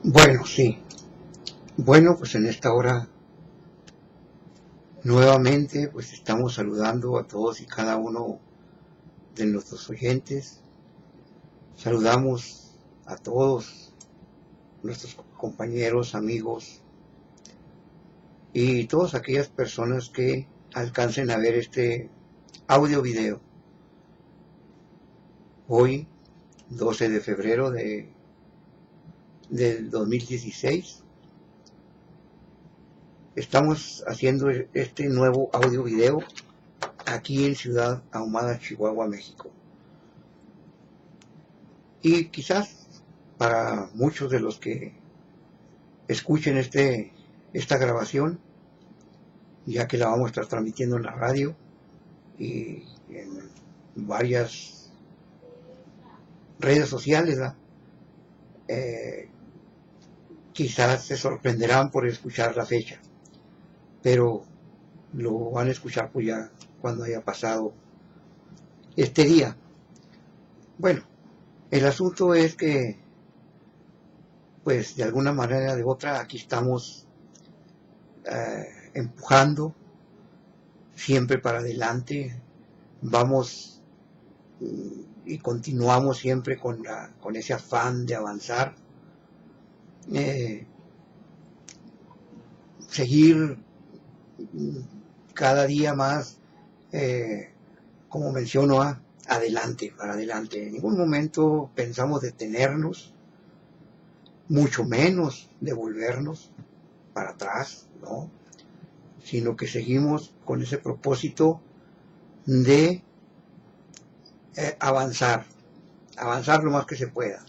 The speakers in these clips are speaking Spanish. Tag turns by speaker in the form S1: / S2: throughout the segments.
S1: Bueno, sí. Bueno, pues en esta hora nuevamente pues estamos saludando a todos y cada uno de nuestros oyentes. Saludamos a todos nuestros compañeros, amigos y todas aquellas personas que alcancen a ver este audio video. Hoy, 12 de febrero del 2016, estamos haciendo este nuevo audio video aquí en Ciudad Ahumada, Chihuahua, México. Y quizás para muchos de los que escuchen esta grabación, ya que la vamos a estar transmitiendo en la radio y en varias redes sociales, quizás se sorprenderán por escuchar la fecha, pero lo van a escuchar pues ya cuando haya pasado este día. Bueno, el asunto es que pues de alguna manera o de otra aquí estamos empujando siempre para adelante, vamos y continuamos siempre con ese afán de avanzar, seguir cada día más, como menciono, adelante, para adelante. En ningún momento pensamos detenernos, mucho menos devolvernos para atrás, ¿no? Sino que seguimos con ese propósito de avanzar lo más que se pueda.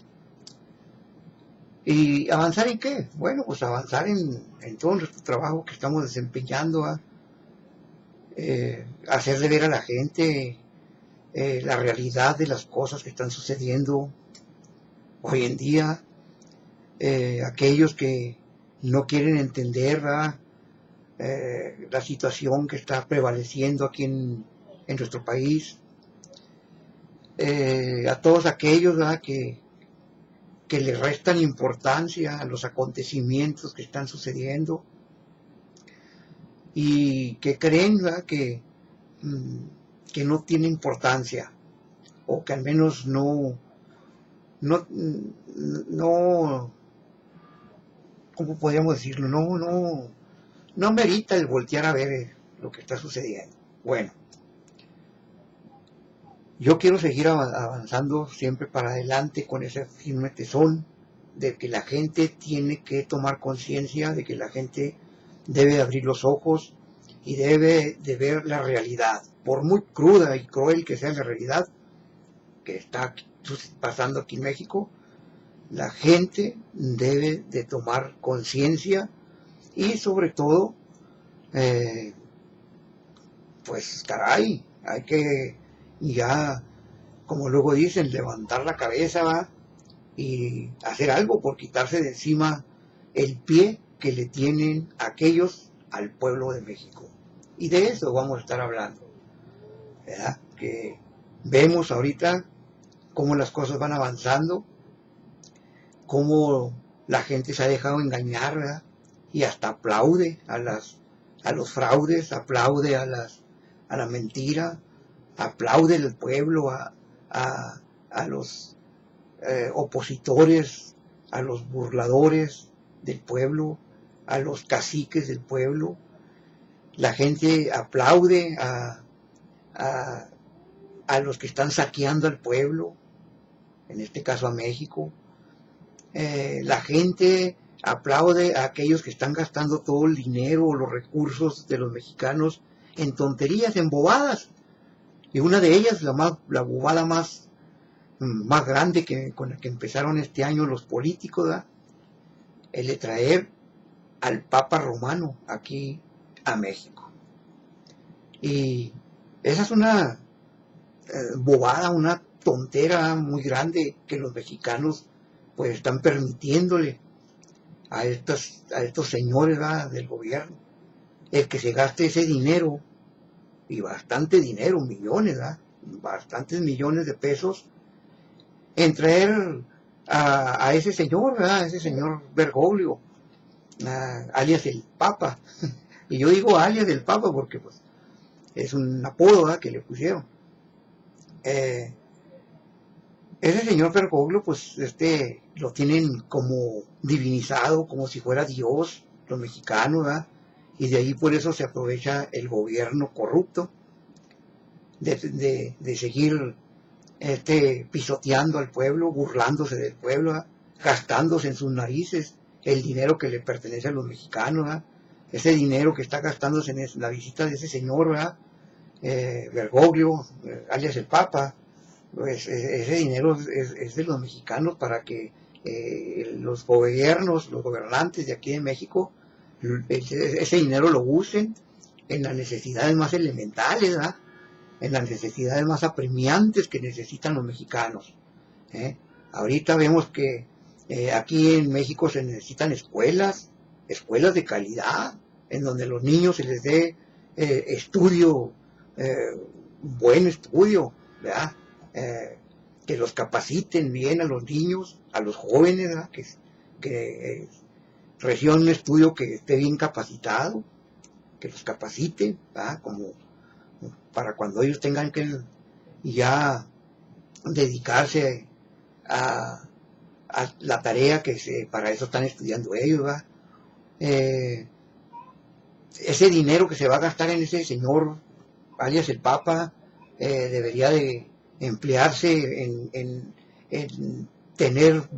S1: ¿Y avanzar en qué? Bueno, pues avanzar en todo nuestro trabajo que estamos desempeñando, hacerle ver a la gente la realidad de las cosas que están sucediendo hoy en día, aquellos que no quieren entender la situación que está prevaleciendo aquí en nuestro país, a todos aquellos que le restan importancia a los acontecimientos que están sucediendo y que creen que no tiene importancia, o que al menos no, ¿cómo podríamos decirlo? No merita el voltear a ver lo que está sucediendo. Bueno, yo quiero seguir avanzando siempre para adelante con ese firme tesón de que la gente tiene que tomar conciencia, de que la gente debe abrir los ojos y debe de ver la realidad, por muy cruda y cruel que sea la realidad que está pasando aquí en México. La gente debe de tomar conciencia y sobre todo, pues caray, hay que ya, como luego dicen, levantar la cabeza y hacer algo por quitarse de encima el pie que le tienen aquellos al pueblo de México. Y de eso vamos a estar hablando, ¿verdad? Que vemos ahorita cómo las cosas van avanzando, cómo la gente se ha dejado engañar, ¿verdad? Y hasta aplaude a los fraudes, aplaude a la mentira, aplaude al pueblo, a los opositores, a los burladores del pueblo, a los caciques del pueblo. La gente aplaude a los que están saqueando al pueblo, en este caso a México. La gente aplaude a aquellos que están gastando todo el dinero, los recursos de los mexicanos en tonterías, en bobadas. Y una de ellas, la bobada más grande con la que empezaron este año los políticos, ¿verdad? El de traer al Papa Romano aquí a México. Y esa es una bobada, una tontera muy grande que los mexicanos pues están permitiéndole a estos señores, ¿verdad?, del gobierno, el que se gaste ese dinero, y bastante dinero, millones, ¿verdad?, bastantes millones de pesos, en traer a ese señor, ¿verdad? A ese señor Bergoglio, alias el Papa. Y yo digo alias del Papa porque pues, es un apodo, ¿verdad?, que le pusieron. Ese señor Bergoglio, pues lo tienen como divinizado, como si fuera Dios, los mexicanos, ¿verdad? Y de ahí por eso se aprovecha el gobierno corrupto de seguir pisoteando al pueblo, burlándose del pueblo, ¿verdad?, gastándose en sus narices el dinero que le pertenece a los mexicanos, ¿verdad? Ese dinero que está gastándose en la visita de ese señor, ¿verdad? Bergoglio, alias el Papa, pues ese dinero es de los mexicanos para que los gobiernos, los gobernantes de aquí de México, ese dinero lo usen en las necesidades más elementales, ¿verdad?, en las necesidades más apremiantes que necesitan los mexicanos. Ahorita vemos que aquí en México se necesitan escuelas de calidad, en donde los niños se les dé estudio, buen estudio, ¿verdad? Que los capaciten bien a los niños, a los jóvenes, ¿verdad?, que reciban un estudio que esté bien capacitado, que los capaciten, ¿verdad?, como para cuando ellos tengan que ya dedicarse a la tarea que para eso están estudiando ellos, ¿verdad? Ese dinero que se va a gastar en ese señor, alias el Papa, debería de emplearse en tener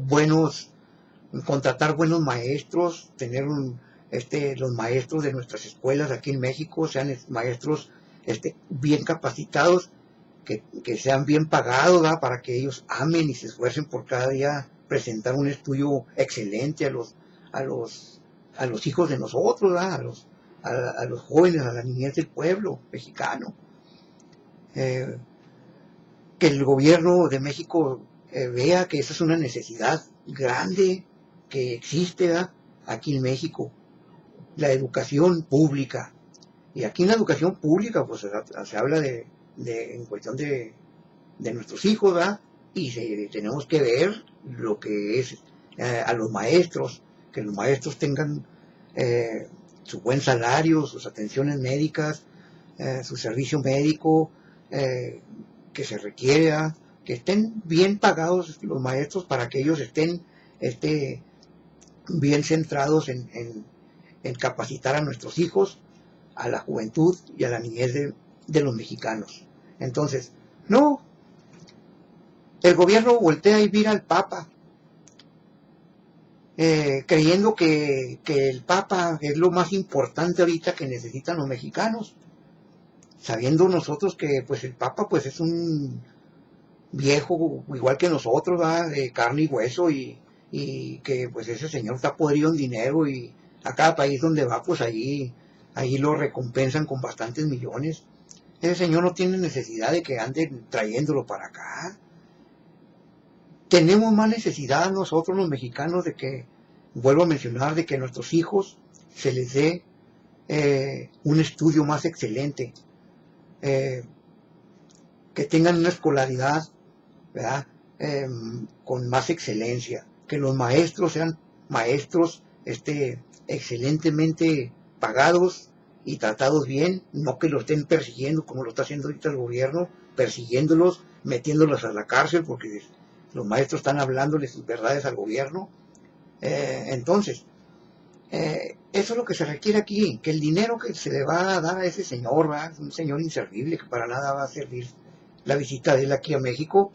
S1: contratar buenos maestros, tener los maestros de nuestras escuelas aquí en México sean maestros bien capacitados, que sean bien pagados, ¿verdad?, para que ellos amen y se esfuercen por cada día presentar un estudio excelente a los hijos de nosotros, ¿verdad?, a los jóvenes, a la niñez del pueblo mexicano. Que el gobierno de México vea que esa es una necesidad grande que existe, ¿verdad?, aquí en México, la educación pública. Y aquí en la educación pública pues se habla en cuestión de nuestros hijos, ¿verdad? Y tenemos que ver lo que es a los maestros, que los maestros tengan su buen salario, sus atenciones médicas, su servicio médico que se requiera, que estén bien pagados los maestros para que ellos estén bien centrados en capacitar a nuestros hijos, a la juventud y a la niñez de los mexicanos. Entonces, no, el gobierno voltea y vira al Papa, creyendo que el Papa es lo más importante ahorita que necesitan los mexicanos, sabiendo nosotros que pues el Papa pues es un viejo igual que nosotros, ¿verdad?, de carne y hueso, y que pues ese señor está podrido en dinero, y a cada país donde va pues ahí lo recompensan con bastantes millones. Ese señor no tiene necesidad de que anden trayéndolo para acá. Tenemos más necesidad nosotros los mexicanos de que, vuelvo a mencionar, de que a nuestros hijos se les dé un estudio más excelente, que tengan una escolaridad, ¿verdad?, con más excelencia, que los maestros sean maestros excelentemente pagados y tratados bien, no que lo estén persiguiendo como lo está haciendo ahorita el gobierno, persiguiéndolos, metiéndolos a la cárcel porque los maestros están hablándole sus verdades al gobierno. Entonces, eso es lo que se requiere aquí, que el dinero que se le va a dar a ese señor, ¿verdad?, un señor inservible que para nada va a servir la visita de él aquí a México,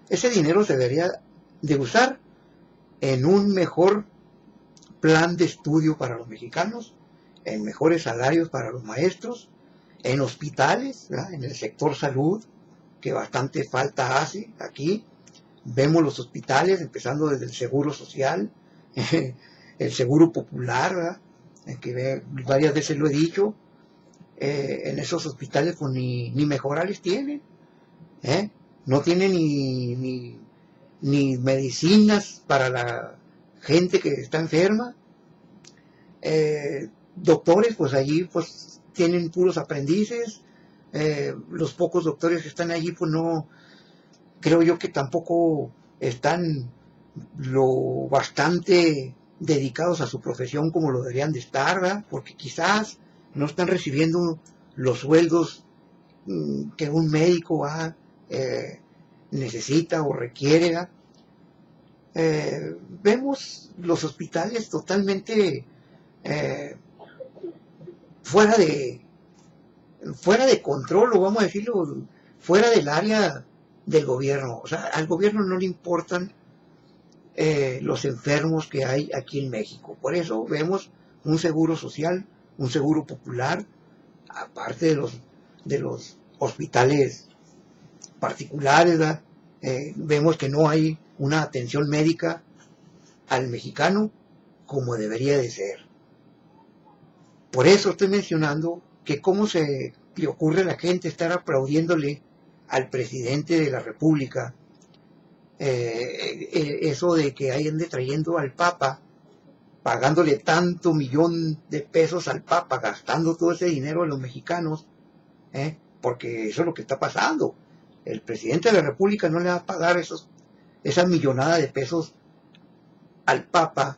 S1: ese dinero se debería de usar en un mejor plan de estudio para los mexicanos, en mejores salarios para los maestros, en hospitales, ¿verdad?, en el sector salud, que bastante falta hace aquí. Vemos los hospitales, empezando desde el seguro social, el seguro popular, ¿verdad?, que varias veces lo he dicho, en esos hospitales pues ni mejorales tienen, no tienen ni medicinas para la gente que está enferma. Doctores, pues allí pues tienen puros aprendices. Los pocos doctores que están allí pues no, creo yo que tampoco están lo bastante dedicados a su profesión como lo deberían de estar, ¿verdad? Porque quizás no están recibiendo los sueldos que un médico necesita o requiere, ¿verdad? Vemos los hospitales totalmente eh, fuera de control, o vamos a decirlo, fuera del área del gobierno. O sea, al gobierno no le importan los enfermos que hay aquí en México. Por eso vemos un seguro social, un seguro popular, aparte de los hospitales particulares, vemos que no hay una atención médica al mexicano como debería de ser. Por eso estoy mencionando que cómo se le ocurre a la gente estar aplaudiéndole al presidente de la República, eso de que ande trayendo al Papa, pagándole tanto millón de pesos al Papa, gastando todo ese dinero de los mexicanos, porque eso es lo que está pasando. El presidente de la República no le va a pagar esa millonada de pesos al Papa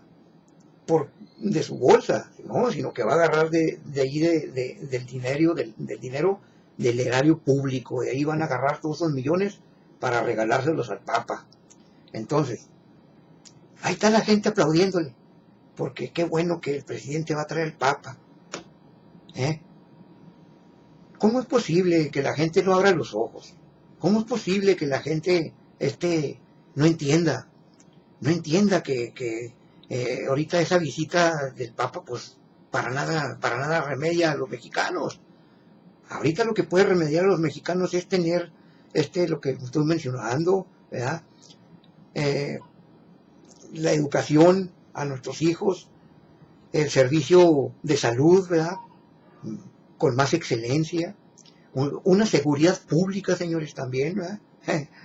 S1: de su bolsa, ¿no? Sino que va a agarrar de ahí del dinero del erario público, de ahí van a agarrar todos esos millones para regalárselos al Papa. Entonces, ahí está la gente aplaudiéndole, porque qué bueno que el presidente va a traer al Papa. ¿Cómo es posible que la gente no abra los ojos? ¿Cómo es posible que la gente no entienda que ahorita esa visita del Papa, pues para nada remedia a los mexicanos? Ahorita lo que puede remediar a los mexicanos es tener lo que estoy mencionando, ¿verdad? La educación a nuestros hijos, el servicio de salud, ¿verdad? Con más excelencia, una seguridad pública, señores, también, ¿verdad?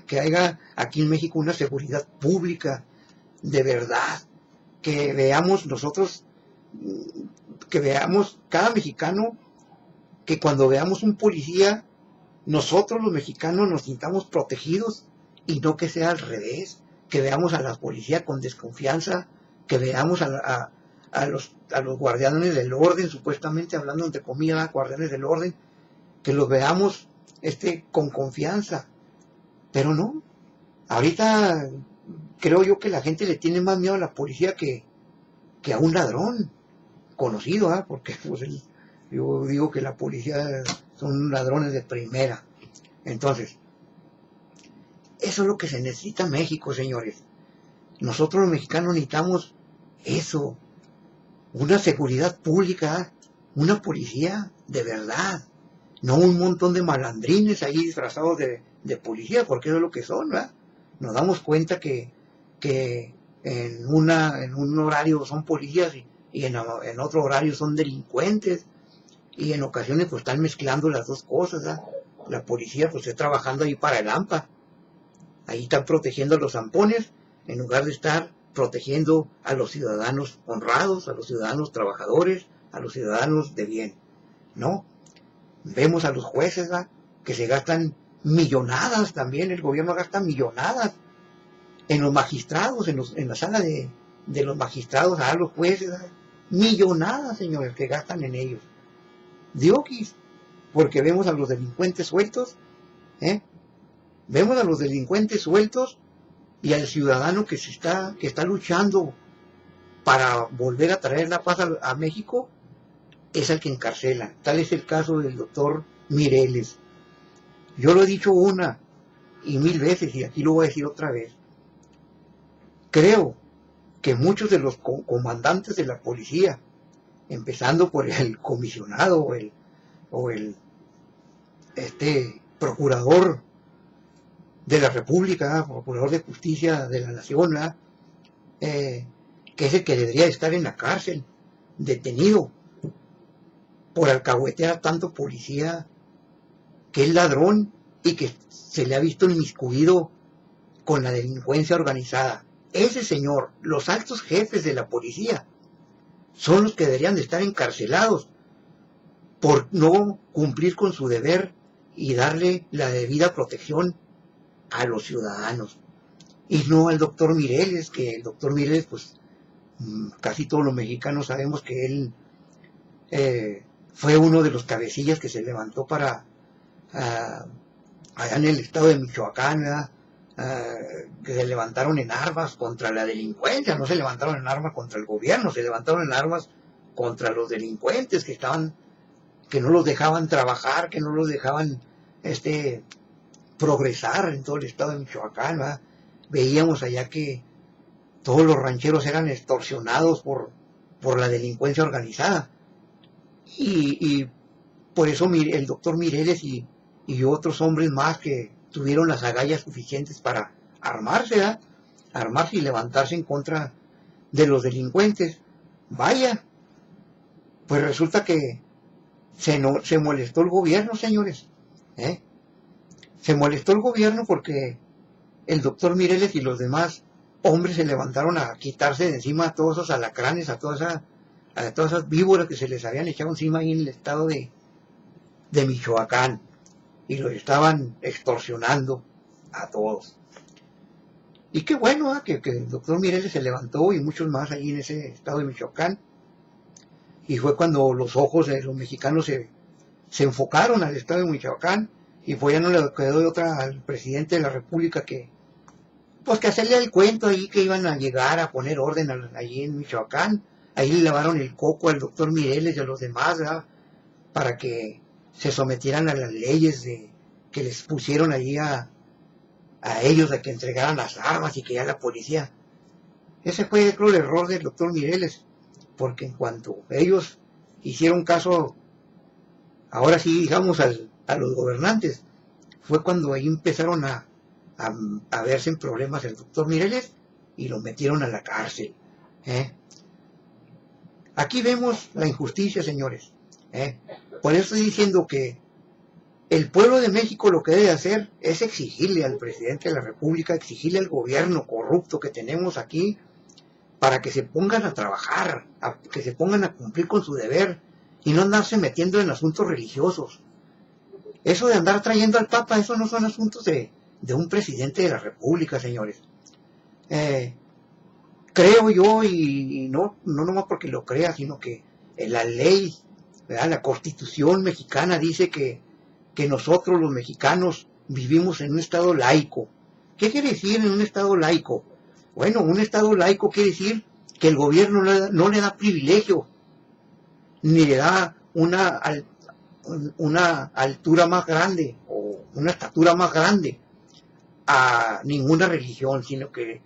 S1: Que haya aquí en México una seguridad pública de verdad, que veamos nosotros, que veamos cada mexicano, que cuando veamos un policía, nosotros los mexicanos nos sintamos protegidos y no que sea al revés, que veamos a la policía con desconfianza, que veamos a los guardianes del orden, supuestamente hablando entre comillas, guardianes del orden, que los veamos con confianza. Pero no, ahorita creo yo que la gente le tiene más miedo a la policía que a un ladrón conocido, porque pues, yo digo que la policía son ladrones de primera. Entonces, eso es lo que se necesita en México, señores. Nosotros los mexicanos necesitamos eso, una seguridad pública, una policía de verdad, no un montón de malandrines ahí disfrazados de policía, porque eso es lo que son, ¿verdad? Nos damos cuenta que en un horario son policías y en otro horario son delincuentes, y en ocasiones pues están mezclando las dos cosas, ¿verdad? La policía pues está trabajando ahí para el AMPA, ahí están protegiendo a los zampones en lugar de estar protegiendo a los ciudadanos honrados, a los ciudadanos trabajadores, a los ciudadanos de bien, ¿no? Vemos a los jueces, ¿verdad? Que se gastan millonadas también, el gobierno gasta millonadas en los magistrados, en la sala de los magistrados, a los jueces, ¿verdad? Millonadas, señores, que gastan en ellos. Diokis, porque vemos a los delincuentes sueltos, vemos a los delincuentes sueltos y al ciudadano que está luchando para volver a traer la paz a México, es al que encarcela. Tal es el caso del doctor Mireles. Yo lo he dicho una y mil veces, y aquí lo voy a decir otra vez. Creo que muchos de los comandantes de la policía, empezando por el comisionado o el procurador de la República, procurador de justicia de la nación, que es el que debería estar en la cárcel, detenido por alcahuetear a tanto policía, que es ladrón y que se le ha visto inmiscuido con la delincuencia organizada. Ese señor, los altos jefes de la policía, son los que deberían de estar encarcelados por no cumplir con su deber y darle la debida protección a los ciudadanos. y no al doctor Mireles, que el doctor Mireles, pues casi todos los mexicanos sabemos que él fue uno de los cabecillas que se levantó para allá en el estado de Michoacán, ¿verdad? Que se levantaron en armas contra la delincuencia, no se levantaron en armas contra el gobierno, se levantaron en armas contra los delincuentes que no los dejaban trabajar, que no los dejaban progresar en todo el estado de Michoacán, ¿verdad? Veíamos allá que todos los rancheros eran extorsionados por la delincuencia organizada. Y por eso el doctor Mireles y otros hombres más que tuvieron las agallas suficientes para armarse, ¿verdad? Armarse y levantarse en contra de los delincuentes. Vaya, pues resulta que se molestó el gobierno, señores. Se molestó el gobierno porque el doctor Mireles y los demás hombres se levantaron a quitarse de encima a todos esos alacranes, a todas esas víboras que se les habían echado encima ahí en el estado de Michoacán, y los estaban extorsionando a todos. Y qué bueno que el doctor Mireles se levantó y muchos más allí en ese estado de Michoacán, y fue cuando los ojos de los mexicanos se enfocaron al estado de Michoacán, y pues ya no le quedó de otra al presidente de la República que hacerle el cuento ahí que iban a llegar a poner orden allí en Michoacán. Ahí le lavaron el coco al doctor Mireles y a los demás, ¿verdad? Para que se sometieran a las leyes que les pusieron allí a ellos, a que entregaran las armas y que ya la policía. Ese fue, creo, el error del doctor Mireles, porque en cuanto ellos hicieron caso, ahora sí, digamos, a los gobernantes, fue cuando ahí empezaron a verse en problemas el doctor Mireles y lo metieron a la cárcel. Aquí vemos la injusticia, señores. Por eso estoy diciendo que el pueblo de México lo que debe hacer es exigirle al presidente de la República, exigirle al gobierno corrupto que tenemos aquí, para que se pongan a trabajar, que se pongan a cumplir con su deber y no andarse metiendo en asuntos religiosos. Eso de andar trayendo al Papa, eso no son asuntos de un presidente de la República, señores. Creo yo, y no nomás porque lo crea, sino que la ley, ¿verdad? La Constitución mexicana dice que nosotros los mexicanos vivimos en un estado laico. ¿Qué quiere decir en un estado laico? Bueno, un estado laico quiere decir que el gobierno no le da privilegio, ni le da una altura más grande o una estatura más grande a ninguna religión, sino que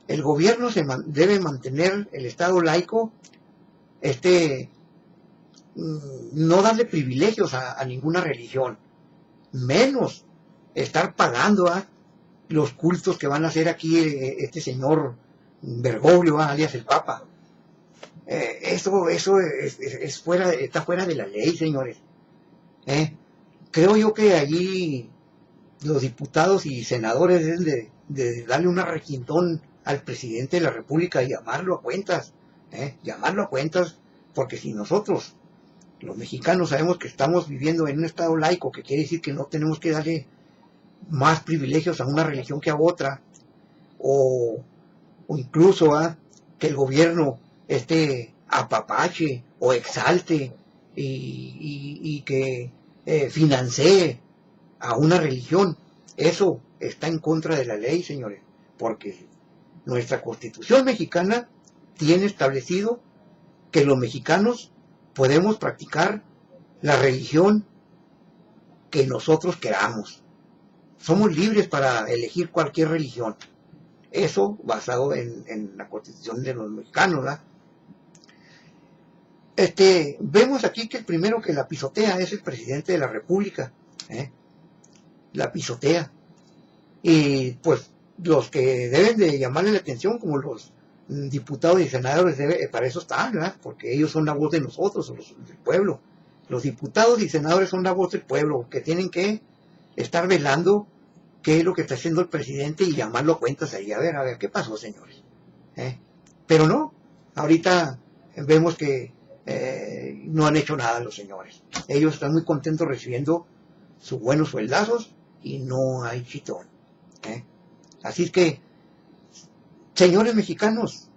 S1: el gobierno debe mantener el estado laico, no darle privilegios a ninguna religión, menos estar pagando los cultos que van a hacer aquí este señor Bergoglio, alias el Papa. Eso está fuera de la ley, señores. Creo yo que allí los diputados y senadores deben de darle una requintón al presidente de la República y llamarlo a cuentas, porque si nosotros, los mexicanos, sabemos que estamos viviendo en un estado laico, que quiere decir que no tenemos que darle más privilegios a una religión que a otra, o incluso que el gobierno apapache o exalte y que financie a una religión. Eso está en contra de la ley, señores, porque nuestra Constitución mexicana tiene establecido que los mexicanos podemos practicar la religión que nosotros queramos. Somos libres para elegir cualquier religión. Eso basado en la Constitución de los mexicanos, ¿verdad? Vemos aquí que el primero que la pisotea es el presidente de la República. La pisotea. Y pues los que deben de llamarle la atención, como los diputados y senadores, para eso están, ¿verdad? Porque ellos son la voz de nosotros, del pueblo. Los diputados y senadores son la voz del pueblo, que tienen que estar velando qué es lo que está haciendo el presidente y llamarlo a cuentas ahí. A ver, ¿qué pasó, señores? Pero no, ahorita vemos que no han hecho nada los señores. Ellos están muy contentos recibiendo sus buenos sueldazos y no hay chitón. Así es que Señores mexicanos,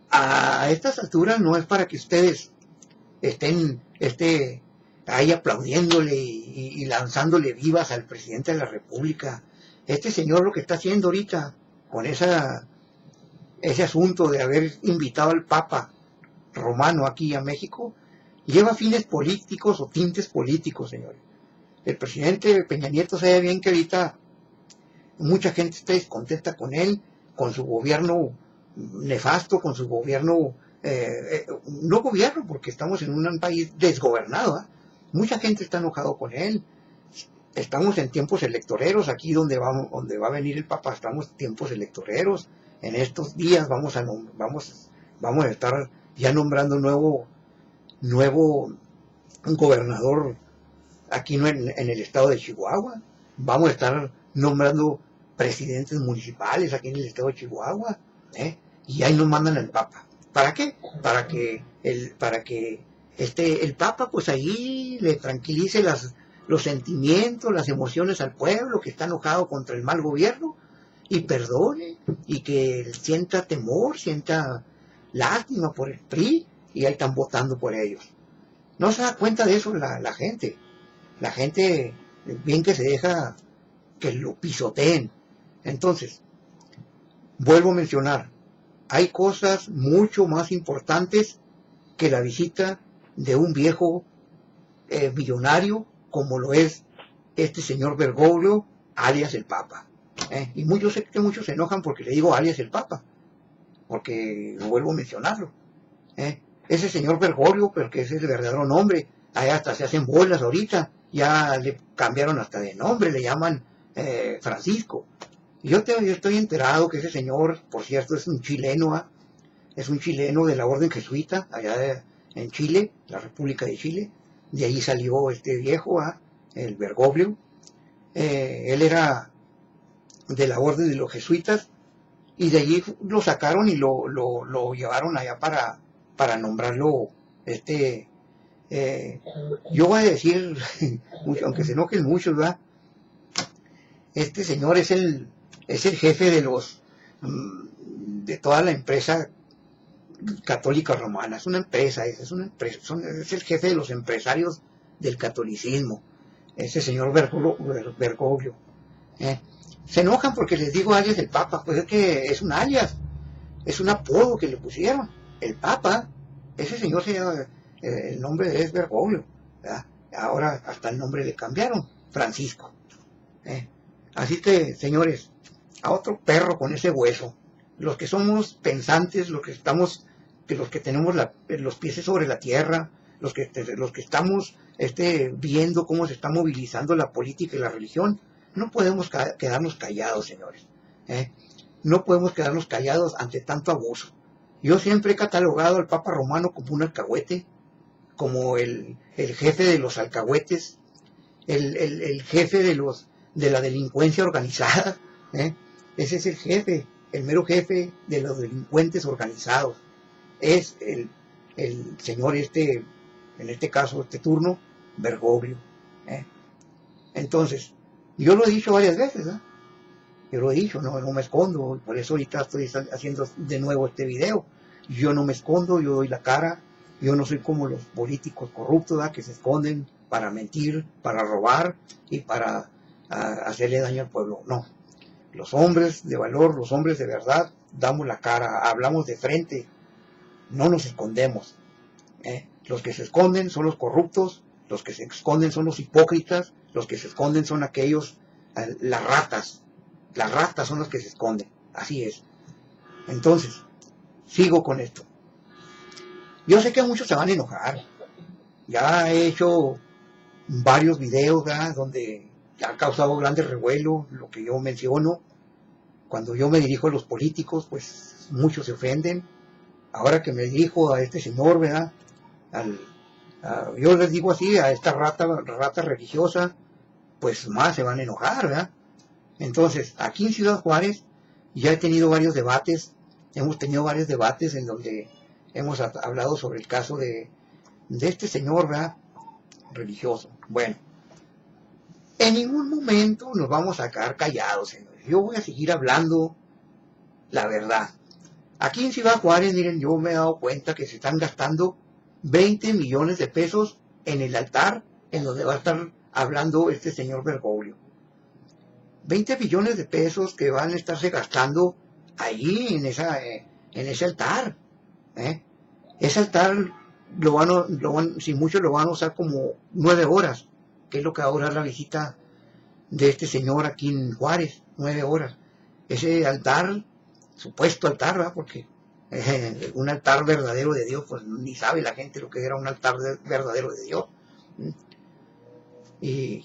S1: a estas alturas no es para que ustedes estén ahí aplaudiéndole y lanzándole vivas al presidente de la República. Este señor lo que está haciendo ahorita con ese asunto de haber invitado al Papa Romano aquí a México, lleva fines políticos o tintes políticos, señores. El presidente Peña Nieto sabe bien que ahorita mucha gente está descontenta con él, con su gobierno nefasto, con su gobierno, no gobierno, porque estamos en un país desgobernado, ¿eh? Mucha gente está enojado con él. Estamos en tiempos electoreros, aquí donde va a venir el Papa, estamos en tiempos electoreros. En estos días vamos a estar ya nombrando nuevo gobernador aquí en el estado de Chihuahua. Vamos a estar nombrando presidentes municipales aquí en el estado de Chihuahua, ¿eh? Y ahí nos mandan al Papa. ¿Para qué? Para que el Papa pues ahí le tranquilice los sentimientos, las emociones al pueblo que está enojado contra el mal gobierno, y perdone, y que sienta temor, sienta lástima por el PRI, y ahí están votando por ellos. No se da cuenta de eso la gente. La gente bien que se deja que lo pisoteen. Entonces, vuelvo a mencionar, hay cosas mucho más importantes que la visita de un viejo millonario como lo es este señor Bergoglio, alias el Papa. Y sé que muchos se enojan porque le digo alias el Papa, porque vuelvo a mencionarlo. Ese señor Bergoglio, pero que ese es el verdadero nombre, ahí hasta se hacen bolas ahorita, ya le cambiaron hasta de nombre, le llaman Francisco. Y yo estoy enterado que ese señor, por cierto, es un chileno, ¿eh? Es un chileno de la orden jesuita, allá en Chile, la República de Chile. De ahí salió este viejo, el Bergoglio. Él era de la orden de los jesuitas, y de allí lo sacaron y lo llevaron allá para nombrarlo, yo voy a decir, aunque se enojen muchos, ¿verdad? Este señor es el jefe de toda la empresa católica romana. Es una empresa, es el jefe de los empresarios del catolicismo, ese señor Bergoglio. Se enojan porque les digo alias del Papa, pues es que es un alias, es un apodo que le pusieron. El Papa, ese señor se llama, el nombre es Bergoglio, ¿verdad? Ahora hasta el nombre le cambiaron, Francisco. Así que, señores, a otro perro con ese hueso. Los que somos pensantes, los que tenemos los pies sobre la tierra, los que estamos viendo cómo se está movilizando la política y la religión, no podemos quedarnos callados, señores. No podemos quedarnos callados ante tanto abuso. Yo siempre he catalogado al Papa Romano como un alcahuete, como el jefe de los alcahuetes, el jefe de la delincuencia organizada. Ese es el jefe, el mero jefe de los delincuentes organizados. Es el señor en este caso, este turno, Bergoglio. Entonces, yo lo he dicho varias veces, yo lo he dicho, no me escondo, por eso ahorita estoy haciendo de nuevo este video. Yo no me escondo, yo doy la cara, yo no soy como los políticos corruptos, que se esconden para mentir, para robar y para hacerle daño al pueblo. No, los hombres de valor, los hombres de verdad, damos la cara, hablamos de frente, no nos escondemos. Los que se esconden son los corruptos, los que se esconden son los hipócritas, los que se esconden son aquellos, las ratas son los que se esconden, así es. Entonces, sigo con esto. Yo sé que muchos se van a enojar, ya he hecho varios videos, ¿verdad?, donde ha causado grande revuelo lo que yo menciono. Cuando yo me dirijo a los políticos, pues muchos se ofenden. Ahora que me dirijo a este señor, ¿verdad?, yo les digo así, a esta rata religiosa, pues más se van a enojar, ¿verdad? Entonces, aquí en Ciudad Juárez ya hemos tenido varios debates en donde hemos hablado sobre el caso de este señor, ¿verdad?, religioso. Bueno, en ningún momento nos vamos a quedar callados, señores. Yo voy a seguir hablando la verdad. Aquí en Ciudad Juárez, miren, yo me he dado cuenta que se están gastando 20 millones de pesos en el altar en donde va a estar hablando este señor Bergoglio. 20 millones de pesos que van a estarse gastando allí en ese altar. Ese altar si mucho lo van a usar como 9 horas, que es lo que va a durar la visita de este señor aquí en Juárez, 9 horas. Ese altar, supuesto altar, ¿verdad? Porque un altar verdadero de Dios, pues ni sabe la gente lo que era un altar verdadero de Dios. Y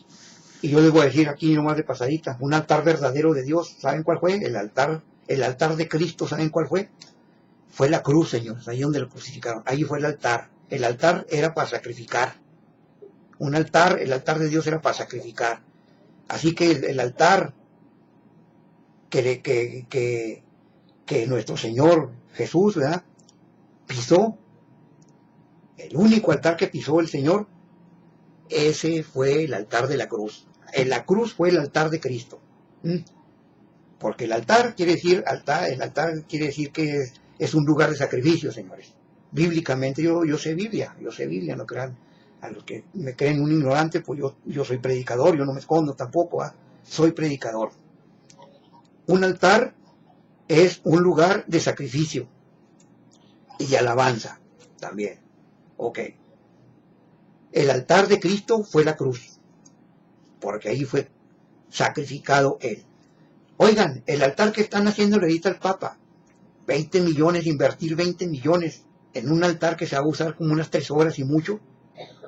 S1: yo les voy a decir aquí nomás de pasadita, un altar verdadero de Dios, ¿saben cuál fue? El altar de Cristo, ¿saben cuál fue? Fue la cruz, señores, ahí donde lo crucificaron, ahí fue el altar. El altar era para sacrificar. El altar de Dios era para sacrificar. Así que el altar que nuestro Señor Jesús, ¿verdad?, pisó, el único altar que pisó el Señor, ese fue el altar de la cruz. La cruz fue el altar de Cristo. Porque el altar quiere decir, que es un lugar de sacrificio, señores. Bíblicamente, yo sé Biblia, no crean. A los que me creen un ignorante, pues yo soy predicador, yo no me escondo tampoco, soy predicador. Un altar es un lugar de sacrificio y de alabanza también. Ok. El altar de Cristo fue la cruz, porque ahí fue sacrificado Él. Oigan, el altar que están haciendo ahorita el Papa, 20 millones, invertir 20 millones en un altar que se va a usar como unas 3 horas y mucho,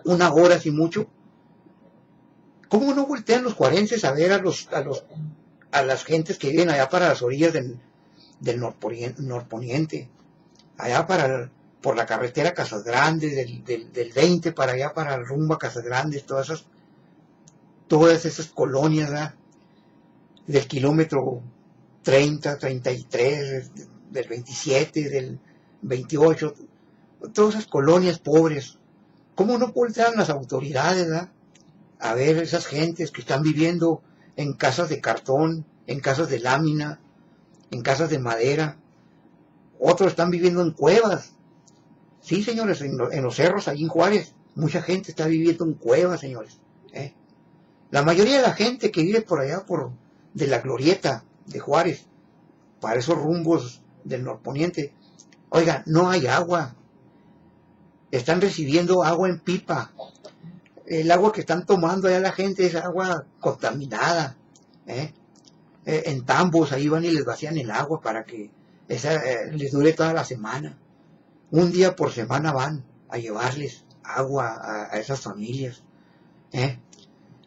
S1: 1 hora y mucho. ¿Cómo no voltean los juarenses a ver a las gentes que viven allá para las orillas del norponiente, allá por la carretera Casas Grandes, del 20 para allá, para rumbo a Casas Grandes, todas esas colonias, ¿verdad?, del kilómetro 30, 33, del 27, del 28, todas esas colonias pobres? ¿Cómo no voltean las autoridades, ¿verdad?, a ver esas gentes que están viviendo en casas de cartón, en casas de lámina, en casas de madera? Otros están viviendo en cuevas. Sí, señores, en los cerros, allí en Juárez, mucha gente está viviendo en cuevas, señores. La mayoría de la gente que vive por allá, de la glorieta de Juárez, para esos rumbos del norponiente, oiga, no hay agua. Están recibiendo agua en pipa. El agua que están tomando allá la gente es agua contaminada. En tambos, ahí van y les vacían el agua para que les dure toda la semana. Un día por semana van a llevarles agua a esas familias.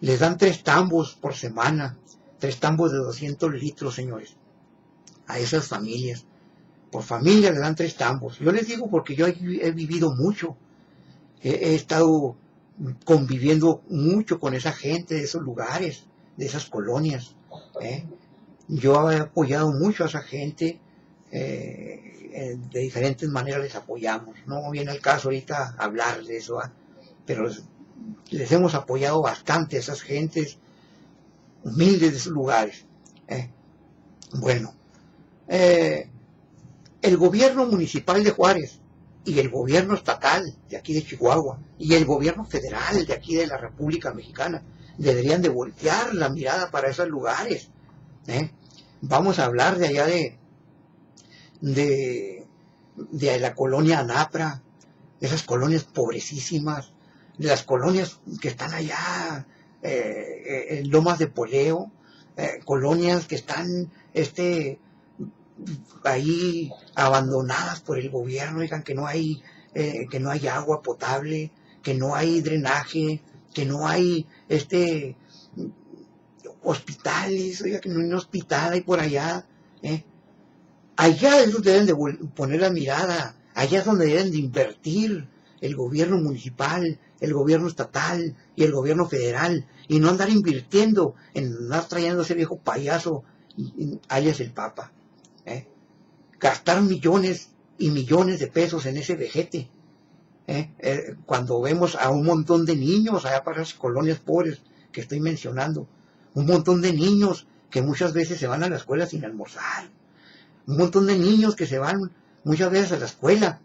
S1: Les dan 3 tambos por semana, 3 tambos de 200 litros, señores, a esas familias. Por familia le dan 3 tambos. Yo les digo porque yo he vivido mucho. He estado conviviendo mucho con esa gente de esos lugares, de esas colonias. Yo he apoyado mucho a esa gente. De diferentes maneras les apoyamos. No viene el caso ahorita hablar de eso, pero les hemos apoyado bastante a esas gentes humildes de esos lugares. Bueno, el gobierno municipal de Juárez y el gobierno estatal de aquí de Chihuahua y el gobierno federal de aquí de la República Mexicana deberían de voltear la mirada para esos lugares. Vamos a hablar de allá de la colonia Anapra, de esas colonias pobrecísimas, de las colonias que están allá en Lomas de Poleo, colonias que están ahí abandonadas por el gobierno, digan que no hay agua potable, que no hay drenaje, que no hay hospitales, oiga, que no hay un hospital ahí por allá. Allá es donde deben de poner la mirada, allá es donde deben de invertir el gobierno municipal, el gobierno estatal y el gobierno federal, y no andar invirtiendo en andar trayendo ese viejo payaso, alias el Papa. Gastar millones y millones de pesos en ese vejete. Cuando vemos a un montón de niños allá para las colonias pobres que estoy mencionando, un montón de niños que muchas veces se van a la escuela sin almorzar, Un montón de niños que se van muchas veces a la escuela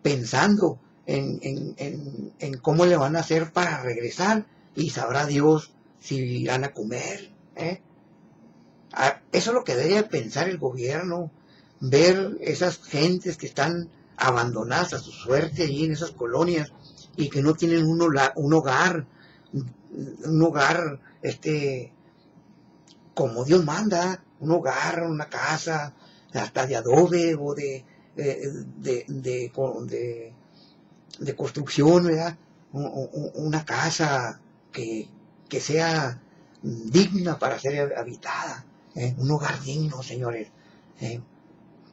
S1: pensando en cómo le van a hacer para regresar, y sabrá Dios si irán a comer. Eso es lo que debe pensar el gobierno, ver esas gentes que están abandonadas a su suerte allí en esas colonias y que no tienen un hogar, como Dios manda, un hogar, una casa, hasta de adobe o de construcción, ¿verdad? Una casa que sea digna para ser habitada, un hogar digno, señores.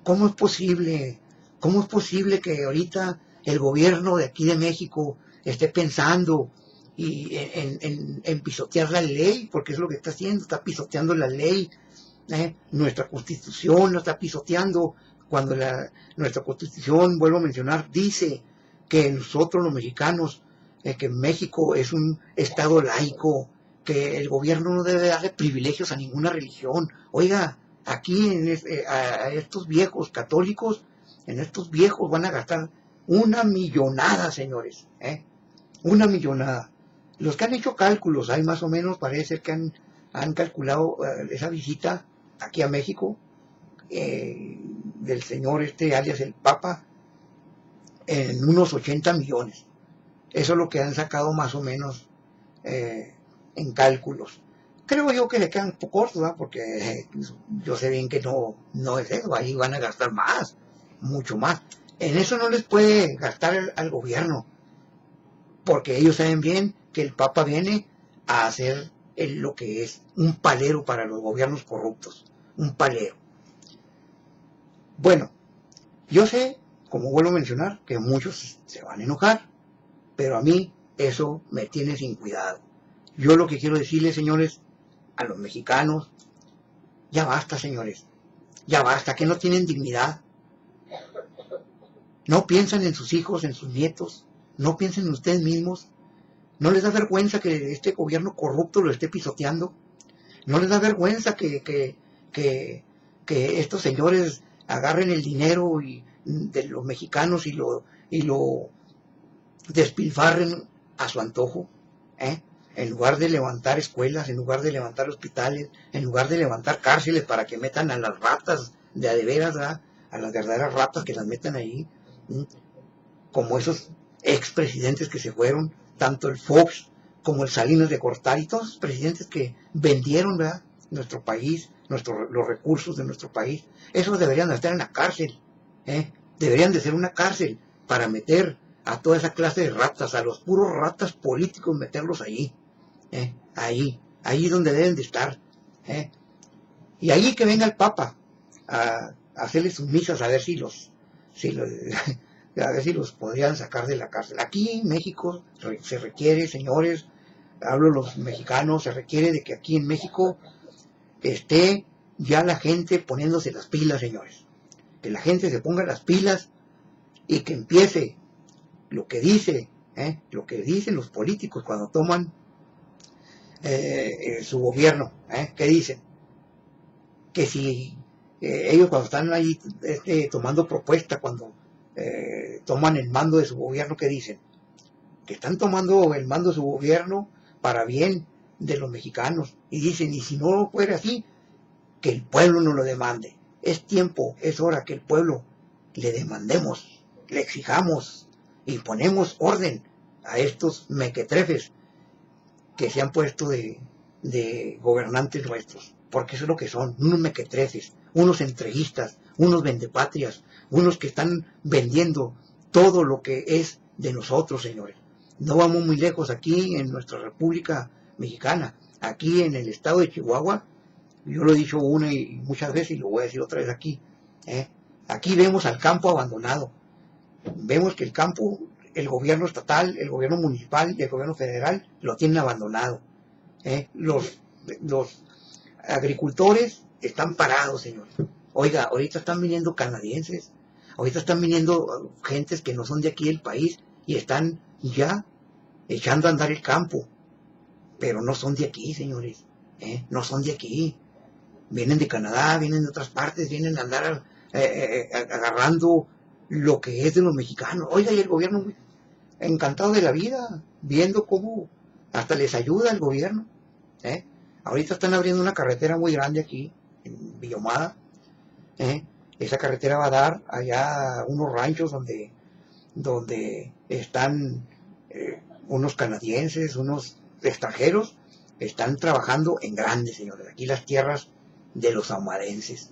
S1: ¿Cómo es posible? ¿Cómo es posible que ahorita el gobierno de aquí de México esté pensando en pisotear la ley? Porque es lo que está haciendo, está pisoteando la ley, nuestra constitución lo está pisoteando, cuando nuestra constitución, vuelvo a mencionar, dice que nosotros los mexicanos, que México es un estado laico, que el gobierno no debe darle privilegios a ninguna religión. Oiga, aquí a estos viejos católicos, en estos viejos van a gastar una millonada, señores, una millonada. Los que han hecho cálculos, hay más o menos, parece que han calculado esa visita aquí a México del señor alias el Papa, en unos 80 millones. Eso es lo que han sacado más o menos en cálculos. Creo yo que se quedan un poco cortos, ¿verdad? Porque yo sé bien que no es eso, ahí van a gastar más, mucho más. En eso no les puede gastar al gobierno, porque ellos saben bien que el Papa viene a hacer lo que es un palero para los gobiernos corruptos, un palero. Bueno, yo sé, como vuelvo a mencionar, que muchos se van a enojar, pero a mí eso me tiene sin cuidado. Yo lo que quiero decirles, señores, a los mexicanos, ya basta, señores, ya basta, que no tienen dignidad. No piensan en sus hijos, en sus nietos, no piensan en ustedes mismos. ¿No les da vergüenza que este gobierno corrupto lo esté pisoteando? ¿No les da vergüenza que estos señores agarren el dinero de los mexicanos y lo despilfarren a su antojo? En lugar de levantar escuelas, en lugar de levantar hospitales, en lugar de levantar cárceles para que metan a las ratas de a de veras, ¿verdad? A las verdaderas ratas, que las metan ahí, como esos expresidentes que se fueron, tanto el Fox como el Salinas de Gortari, todos los presidentes que vendieron, ¿verdad?, nuestro país, los recursos de nuestro país. Esos deberían de estar en la cárcel, deberían de ser una cárcel para meter a toda esa clase de ratas, a los puros ratas políticos, meterlos allí, ahí donde deben de estar, y allí que venga el Papa a hacerle sus misas, a ver si los podrían sacar de la cárcel. Aquí en México se requiere, señores, hablo los mexicanos, se requiere de que aquí en México esté ya la gente poniéndose las pilas, señores. Que la gente se ponga las pilas y que empiece lo que dicen los políticos cuando toman su gobierno. ¿Qué dicen? Que si ellos cuando están ahí tomando propuesta, cuando toman el mando de su gobierno, ¿qué dicen? Que están tomando el mando de su gobierno para bien de los mexicanos, y dicen, y si no fuera así, que el pueblo no lo demande. Es tiempo, es hora que el pueblo le demandemos, le exijamos y ponemos orden a estos mequetrefes que se han puesto de gobernantes nuestros, porque eso es lo que son, unos mequetrefes, unos entreguistas, unos vendepatrias, unos que están vendiendo todo lo que es de nosotros, señores. No vamos muy lejos aquí en nuestra República Mexicana, aquí en el estado de Chihuahua. Yo lo he dicho una y muchas veces y lo voy a decir otra vez aquí. Aquí vemos al campo abandonado. Vemos que el campo, el gobierno estatal, el gobierno municipal y el gobierno federal lo tienen abandonado. Los agricultores están parados, señores. Oiga, ahorita están viniendo canadienses, ahorita están viniendo gentes que no son de aquí del país y están ya echando a andar el campo, pero no son de aquí, señores, no son de aquí. vienen de Canadá, vienen de otras partes, vienen a andar agarrando lo que es de los mexicanos. Oiga, y el gobierno encantado de la vida, viendo cómo hasta les ayuda el gobierno. ¿eh? Ahorita están abriendo una carretera muy grande aquí, en Villomada. Esa carretera va a dar allá a unos ranchos donde están unos canadienses, unos extranjeros, están trabajando en grande, señores. Aquí las tierras de los ahumadenses.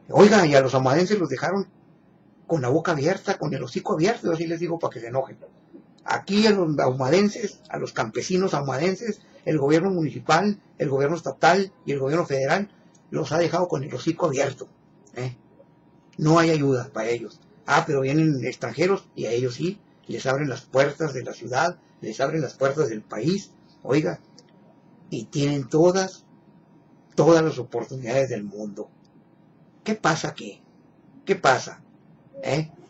S1: Oiga, y a los ahumadenses los dejaron con la boca abierta, con el hocico abierto, así les digo para que se enojen. Aquí a los ahumadenses, a los campesinos ahumadenses, el gobierno municipal, el gobierno estatal y el gobierno federal los ha dejado con el hocico abierto. No hay ayuda para ellos. Pero vienen extranjeros y a ellos sí, les abren las puertas de la ciudad, les abren las puertas del país, oiga, y tienen todas las oportunidades del mundo. ¿Qué pasa aquí? ¿Qué pasa?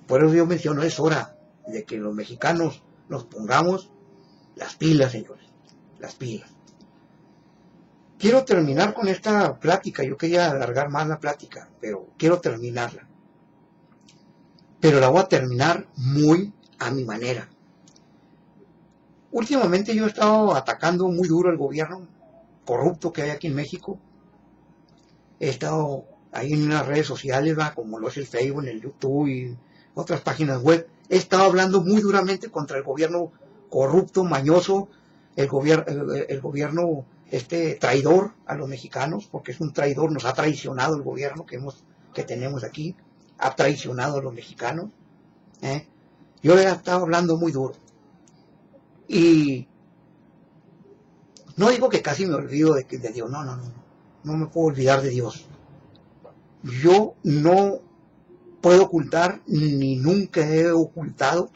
S1: Por eso yo menciono, es hora de que los mexicanos nos pongamos las pilas, señores, las pilas. Quiero terminar con esta plática. Yo quería alargar más la plática, pero quiero terminarla. Pero la voy a terminar muy a mi manera. Últimamente yo he estado atacando muy duro al gobierno corrupto que hay aquí en México. He estado ahí en las redes sociales, como lo es el Facebook, en el YouTube y otras páginas web. He estado hablando muy duramente contra el gobierno corrupto, mañoso, el gobierno traidor a los mexicanos, porque es un traidor, nos ha traicionado el gobierno que tenemos aquí, ha traicionado a los mexicanos. Yo le he estado hablando muy duro. Y no digo que casi me olvido de Dios, no me puedo olvidar de Dios. Yo no puedo ocultar, ni nunca he ocultado,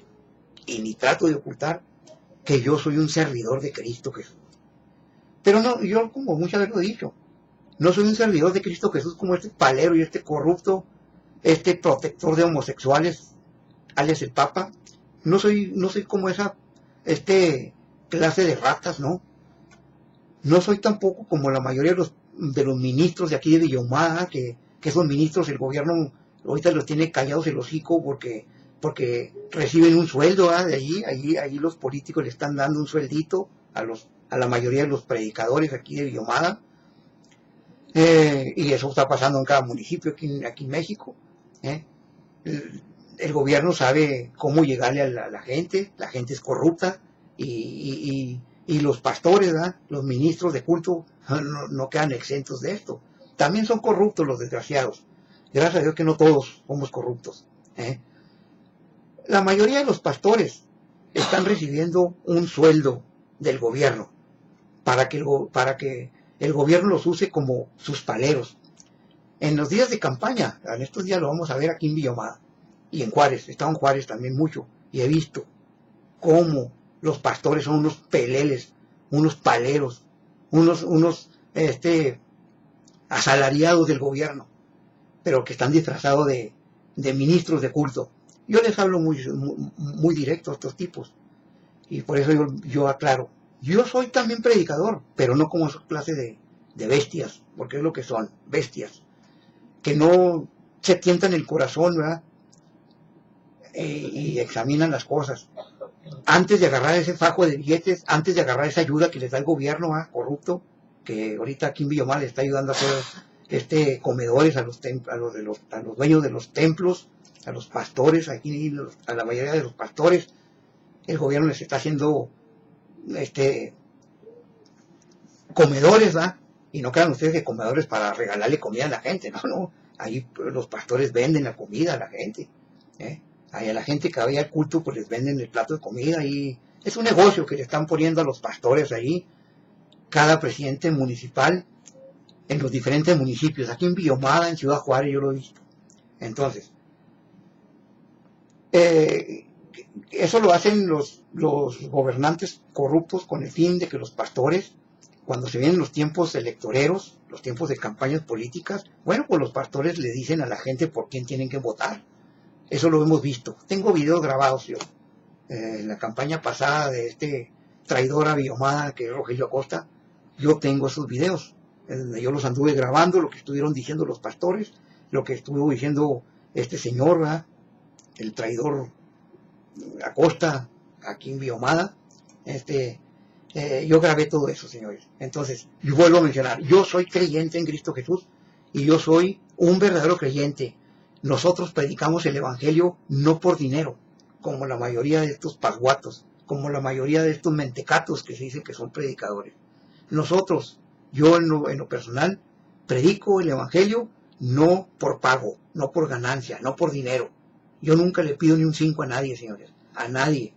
S1: y ni trato de ocultar, que yo soy un servidor de Cristo Jesús. Pero no, yo como muchas veces lo he dicho, no soy un servidor de Cristo Jesús como este palero y este corrupto, este protector de homosexuales, alias el Papa. No soy como esa clase de ratas, ¿no? No soy tampoco como la mayoría de los ministros de aquí de Villomada, que esos ministros el gobierno ahorita los tiene callados el hocico porque reciben un sueldo, de allí los políticos le están dando un sueldito a la mayoría de los predicadores aquí de Villomada. Y eso está pasando en cada municipio aquí en México. El gobierno sabe cómo llegarle a la gente es corrupta, y los pastores, los ministros de culto no quedan exentos de esto. También son corruptos los desgraciados. Gracias a Dios que no todos somos corruptos. La mayoría de los pastores están recibiendo un sueldo del gobierno para que el gobierno los use como sus paleros. En los días de campaña, en estos días lo vamos a ver aquí en Villomada y en Juárez, he estado en Juárez también mucho, y he visto cómo los pastores son unos peleles, unos paleros, unos asalariados del gobierno, pero que están disfrazados de ministros de culto. Yo les hablo muy directo a estos tipos, y por eso yo aclaro, yo soy también predicador, pero no como esa clase de bestias, porque es lo que son, bestias, que no se tientan el corazón, ¿verdad? Y examinan las cosas. Antes de agarrar ese fajo de billetes, antes de agarrar esa ayuda que les da el gobierno corrupto, que ahorita aquí en Villomada le está ayudando a hacer comedores a los dueños de los templos, a los pastores, aquí a la mayoría de los pastores, el gobierno les está haciendo comedores, ¿va? Y no crean ustedes que comedores para regalarle comida a la gente, no, ahí los pastores venden la comida a la gente, ahí a la gente que vaya al culto pues les venden el plato de comida, y es un negocio que le están poniendo a los pastores ahí, cada presidente municipal en los diferentes municipios, aquí en Villomada, en Ciudad Juárez, yo lo he visto. Entonces, eso lo hacen los gobernantes corruptos con el fin de que los pastores, cuando se vienen los tiempos electoreros, los tiempos de campañas políticas, bueno, pues los pastores le dicen a la gente por quién tienen que votar. Eso lo hemos visto. Tengo videos grabados yo. En la campaña pasada de traidor a Villomada, que es Rogelio Acosta, yo tengo esos videos. Yo los anduve grabando, lo que estuvieron diciendo los pastores, lo que estuvo diciendo este señor, ¿verdad? El traidor Acosta, aquí en Biomada. Yo grabé todo eso, señores. Entonces, yo vuelvo a mencionar, yo soy creyente en Cristo Jesús y yo soy un verdadero creyente. Nosotros predicamos el Evangelio no por dinero, como la mayoría de estos pasguatos, como la mayoría de estos mentecatos que se dicen que son predicadores. Nosotros, yo en lo personal, predico el Evangelio no por pago, no por ganancia, no por dinero. Yo nunca le pido ni un 5 a nadie, señores, a nadie.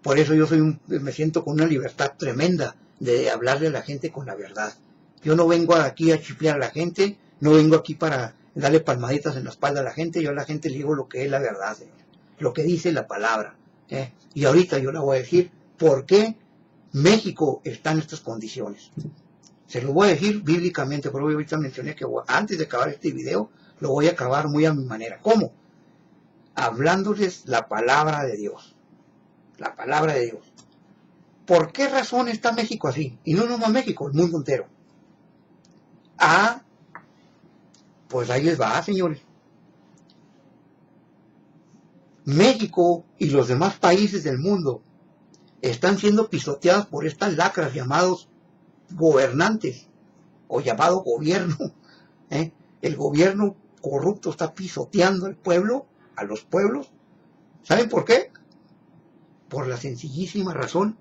S1: Por eso yo me siento con una libertad tremenda de hablarle a la gente con la verdad. Yo no vengo aquí a chiflear a la gente, no vengo aquí para darle palmaditas en la espalda a la gente, yo a la gente le digo lo que es la verdad, señor, lo que dice la palabra. Y ahorita yo le voy a decir por qué México está en estas condiciones. Se lo voy a decir bíblicamente, pero ahorita mencioné que antes de acabar este video, lo voy a acabar muy a mi manera. ¿Cómo? Hablándoles la palabra de Dios. La palabra de Dios. ¿Por qué razón está México así? Y no nomás México, el mundo entero. Pues ahí les va, señores. México y los demás países del mundo están siendo pisoteados por estas lacras llamados gobernantes o llamado gobierno. El gobierno corrupto está pisoteando al pueblo, a los pueblos. ¿Saben por qué? Por la sencillísima razón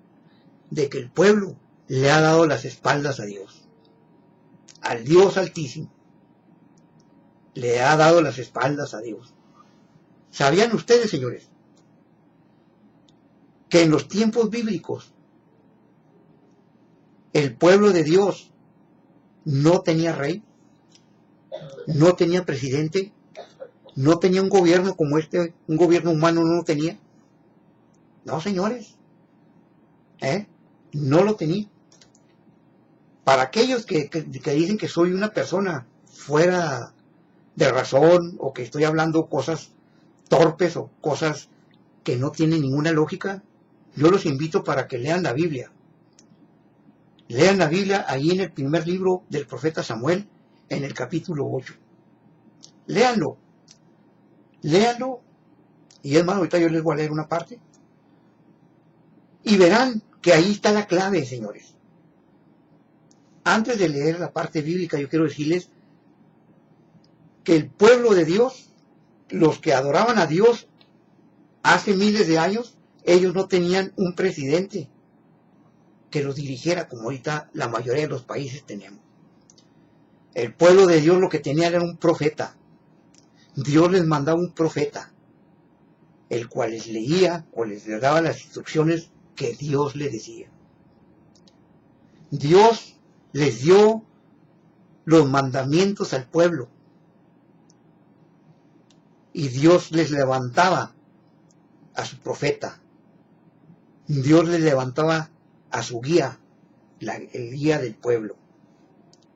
S1: de que el pueblo le ha dado las espaldas a Dios, al Dios Altísimo. Le ha dado las espaldas a Dios. ¿Sabían ustedes, señores, que en los tiempos bíblicos el pueblo de Dios no tenía rey, no tenía presidente, no tenía un gobierno como un gobierno humano no lo tenía? No, señores, no lo tenía. Para aquellos que dicen que soy una persona fuera de razón o que estoy hablando cosas torpes o cosas que no tienen ninguna lógica, yo los invito para que lean la Biblia. Lean la Biblia ahí en el primer libro del profeta Samuel, en el capítulo 8. Léanlo. Léanlo. Y es más, ahorita yo les voy a leer una parte. Y verán que ahí está la clave, señores. Antes de leer la parte bíblica, yo quiero decirles que el pueblo de Dios, los que adoraban a Dios hace miles de años, ellos no tenían un presidente que los dirigiera como ahorita la mayoría de los países tenemos. El pueblo de Dios lo que tenía era un profeta. Dios les mandaba un profeta, el cual les leía o les daba las instrucciones que Dios les decía. Dios les dio los mandamientos al pueblo. Y Dios les levantaba a su profeta. Dios les levantaba a su guía, el guía del pueblo.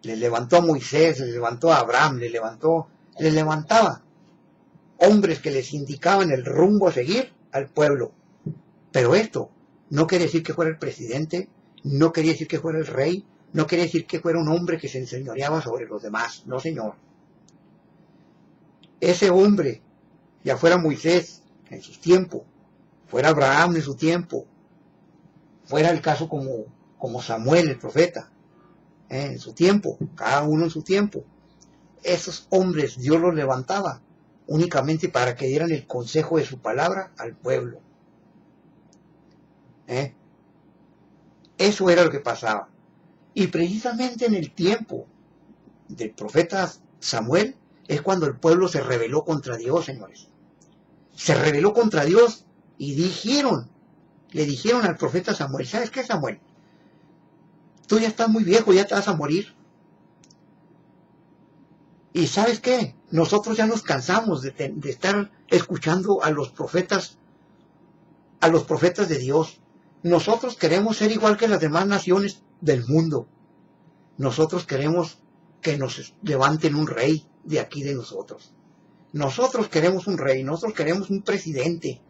S1: Les levantó a Moisés, les levantó a Abraham, les levantaba hombres que les indicaban el rumbo a seguir al pueblo. Pero esto no quiere decir que fuera el presidente, no quería decir que fuera el rey, no quería decir que fuera un hombre que se enseñoreaba sobre los demás. No, señor. Ese hombre, ya fuera Moisés en su tiempo, fuera Abraham en su tiempo, fuera el caso como Samuel, el profeta, en su tiempo, cada uno en su tiempo, esos hombres Dios los levantaba únicamente para que dieran el consejo de su palabra al pueblo. Eso era lo que pasaba. Y precisamente en el tiempo del profeta Samuel es cuando el pueblo se rebeló contra Dios, señores. Se rebeló contra Dios y le dijeron al profeta Samuel: ¿sabes qué, Samuel? Tú ya estás muy viejo, ya te vas a morir. Y ¿sabes qué? Nosotros ya nos cansamos de estar escuchando a los profetas de Dios. Nosotros queremos ser igual que las demás naciones del mundo. Nosotros queremos que nos levanten un rey de aquí de nosotros. Nosotros queremos un rey, nosotros queremos un presidente.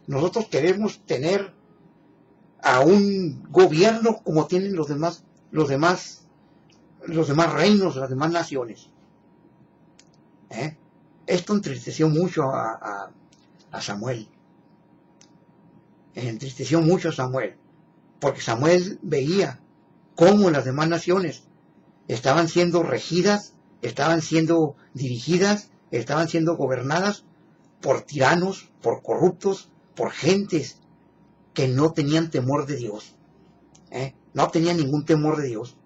S1: Nosotros queremos tener a un gobierno como tienen los demás los demás reinos, las demás naciones. Esto entristeció mucho a Samuel. Entristeció mucho a Samuel, porque Samuel veía cómo las demás naciones estaban siendo regidas, estaban siendo dirigidas, estaban siendo gobernadas por tiranos, por corruptos, por gentes que no tenían temor de Dios. No tenían ningún temor de Dios.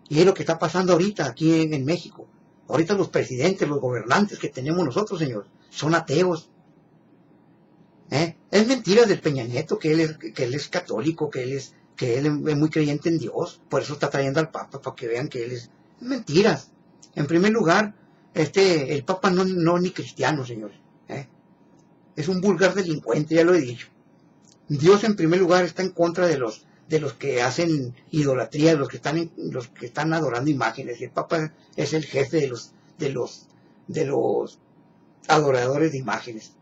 S1: Y es lo que está pasando ahorita aquí en México. Ahorita los presidentes, los gobernantes que tenemos nosotros, señor, son ateos. Es mentira del Peña Nieto que él es católico, que él es muy creyente en Dios, por eso está trayendo al Papa, para que vean que él es mentiras. En primer lugar, el Papa no ni cristiano, señores. Es un vulgar delincuente, ya lo he dicho. Dios en primer lugar está en contra de los que hacen idolatría, de los que están adorando imágenes. Y el Papa es el jefe de los adoradores de imágenes.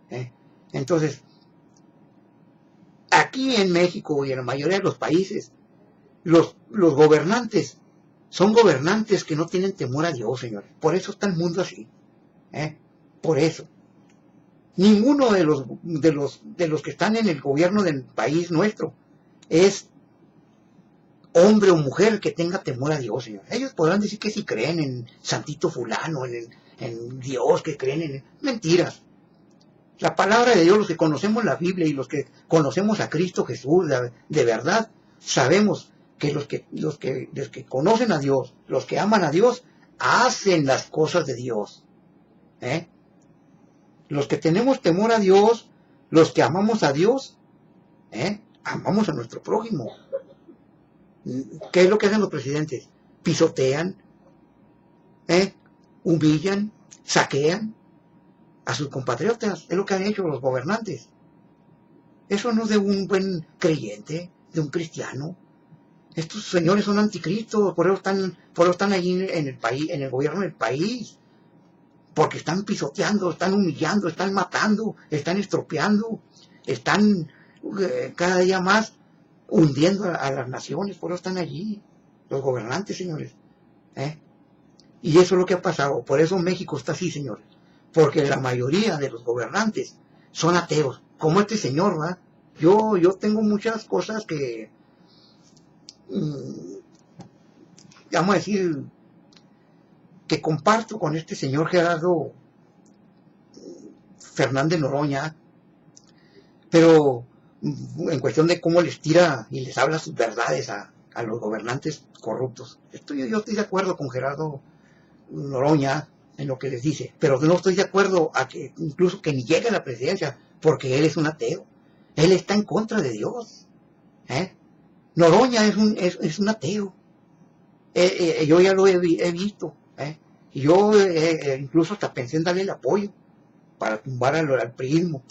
S1: Entonces, aquí en México y en la mayoría de los países, los gobernantes son gobernantes que no tienen temor a Dios, señores. Por eso está el mundo así. Por eso. Ninguno de los que están en el gobierno del país nuestro es hombre o mujer que tenga temor a Dios, señor. Ellos podrán decir que si creen en Santito Fulano, en Dios, que creen en mentiras. La palabra de Dios, los que conocemos la Biblia y los que conocemos a Cristo Jesús de verdad, sabemos que los que conocen a Dios, los que aman a Dios, hacen las cosas de Dios. Los que tenemos temor a Dios, los que amamos a Dios, amamos a nuestro prójimo. ¿Qué es lo que hacen los presidentes? Pisotean, humillan, saquean a sus compatriotas. Es lo que han hecho los gobernantes. Eso no es de un buen creyente, de un cristiano. Estos señores son anticristos, por eso están allí en el país, en el gobierno del país. Porque están pisoteando, están humillando, están matando, están estropeando, están cada día más hundiendo a las naciones, por eso están allí, los gobernantes, señores. Y eso es lo que ha pasado, por eso México está así, señores, porque la mayoría de los gobernantes son ateos, como este señor, ¿verdad? Yo tengo muchas cosas que, vamos a decir, que comparto con este señor Gerardo Fernández Noroña, pero en cuestión de cómo les tira y les habla sus verdades a los gobernantes corruptos. Yo estoy de acuerdo con Gerardo Noroña en lo que les dice, pero no estoy de acuerdo a que incluso que ni llegue a la presidencia, porque él es un ateo. Él está en contra de Dios. Noroña es un ateo. Yo ya lo he visto. Y yo incluso hasta pensé en darle el apoyo para tumbar al priismo,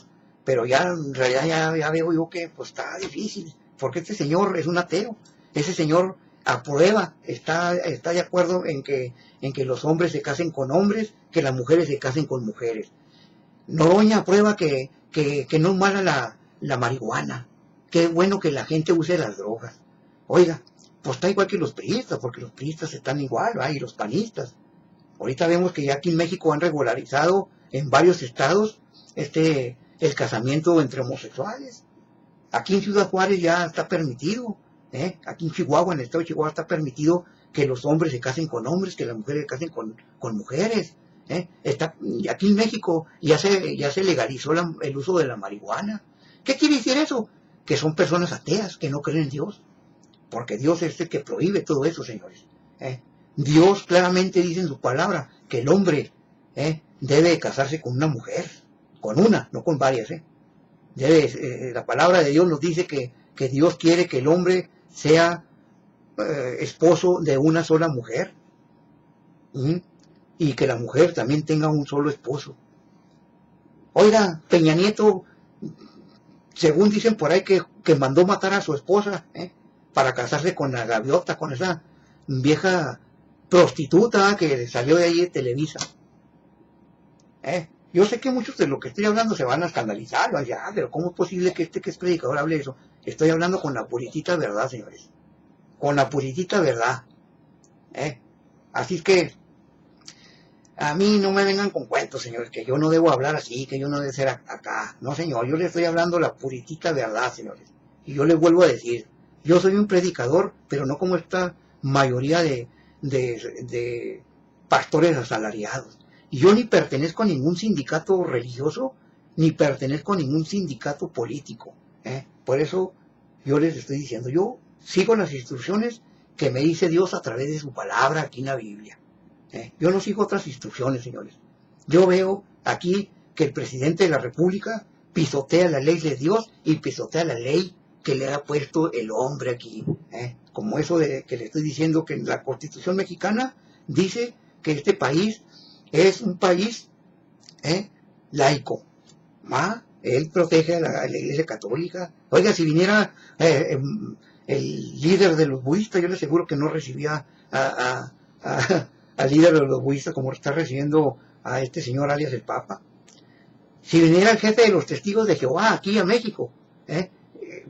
S1: pero ya en realidad ya veo yo que pues está difícil, porque este señor es un ateo. Ese señor aprueba, está de acuerdo en que los hombres se casen con hombres, que las mujeres se casen con mujeres. Noroña aprueba que no es mala la marihuana, que es bueno que la gente use las drogas. Oiga, pues está igual que los priistas, porque los priistas están igual, ¿va? Y los panistas. Ahorita vemos que ya aquí en México han regularizado en varios estados el casamiento entre homosexuales. Aquí en Ciudad Juárez ya está permitido. Aquí en Chihuahua, en el estado de Chihuahua, está permitido que los hombres se casen con hombres, que las mujeres se casen con mujeres. Aquí en México ya se legalizó el uso de la marihuana. ¿Qué quiere decir eso? Que son personas ateas, que no creen en Dios. Porque Dios es el que prohíbe todo eso, señores. Dios claramente dice en su palabra que el hombre debe casarse con una mujer, con una, no con varias. La palabra de Dios nos dice que Dios quiere que el hombre sea esposo de una sola mujer, y que la mujer también tenga un solo esposo. Oiga, Peña Nieto, según dicen por ahí que mandó matar a su esposa para casarse con la gaviota, con esa vieja prostituta que salió de ahí de Televisa. Yo sé que muchos de lo que estoy hablando se van a escandalizar, pero ¿cómo es posible que que es predicador hable eso? Estoy hablando con la puritita verdad, señores. Con la puritita verdad. Así es que a mí no me vengan con cuentos, señores, que yo no debo hablar así, que yo no debo ser acá. No, señor, yo les estoy hablando la puritita verdad, señores. Y yo les vuelvo a decir, yo soy un predicador, pero no como esta mayoría de pastores asalariados. Y yo ni pertenezco a ningún sindicato religioso, ni pertenezco a ningún sindicato político. Por eso yo les estoy diciendo, yo sigo las instrucciones que me dice Dios a través de su palabra aquí en la Biblia. Yo no sigo otras instrucciones, señores. Yo veo aquí que el presidente de la República pisotea la ley de Dios y pisotea la ley que le ha puesto el hombre aquí. Como eso de que le estoy diciendo que la Constitución mexicana dice que este país es un país laico. Él protege a la Iglesia Católica. Oiga, si viniera el líder de los budistas, yo le aseguro que no recibía al líder de los budistas como está recibiendo a este señor alias el Papa. Si viniera el jefe de los testigos de Jehová aquí a México,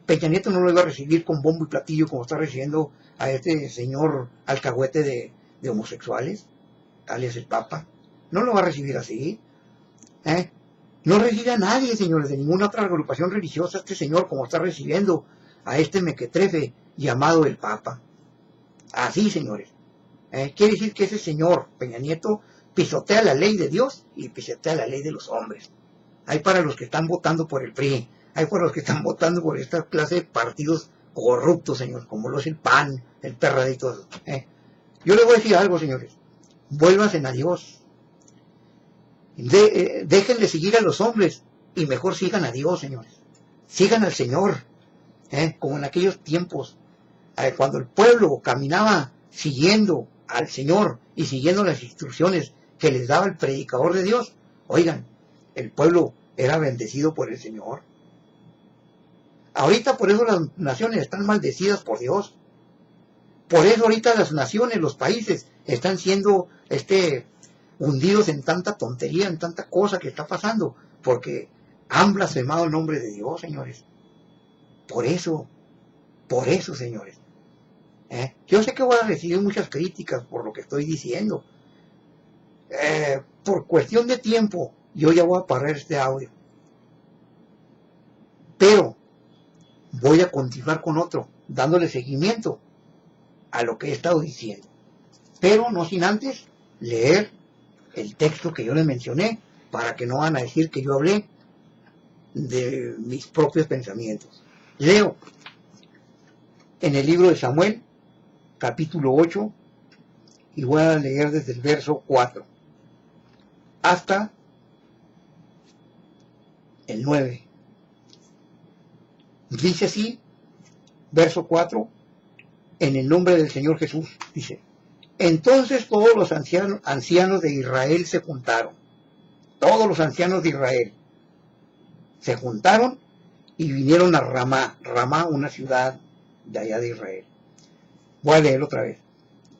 S1: Peña Nieto no lo iba a recibir con bombo y platillo como está recibiendo a este señor alcahuete de homosexuales, alias el Papa. No lo va a recibir así. No recibe a nadie, señores, de ninguna otra agrupación religiosa este señor como está recibiendo a este mequetrefe llamado el Papa. Así, señores. Quiere decir que ese señor Peña Nieto pisotea la ley de Dios y pisotea la ley de los hombres. Hay para los que están votando por el PRI, hay para los que están votando por esta clase de partidos corruptos, señores, como lo es el PAN, el PRD y todo eso. Yo les voy a decir algo, señores. Vuélvanse a Dios. Dejen de seguir a los hombres y mejor sigan a Dios, señores. Sigan al Señor. Como en aquellos tiempos, cuando el pueblo caminaba siguiendo al Señor y siguiendo las instrucciones que les daba el predicador de Dios. Oigan, el pueblo era bendecido por el Señor. Ahorita por eso las naciones están maldecidas por Dios. Por eso ahorita las naciones, los países, están siendo hundidos en tanta tontería, en tanta cosa que está pasando, porque han blasfemado el nombre de Dios, señores. Por eso, señores. Yo sé que voy a recibir muchas críticas por lo que estoy diciendo. Por cuestión de tiempo, yo ya voy a parar este audio. Pero voy a continuar con otro, dándole seguimiento a lo que he estado diciendo. Pero no sin antes leer el texto que yo les mencioné, para que no van a decir que yo hablé de mis propios pensamientos. Leo en el libro de Samuel, capítulo 8, y voy a leer desde el verso 4 hasta el 9. Dice así, verso 4, en el nombre del Señor Jesús, dice: entonces todos los ancianos de Israel se juntaron. Todos los ancianos de Israel se juntaron y vinieron a Ramá, una ciudad de allá de Israel. Voy a leerlo otra vez.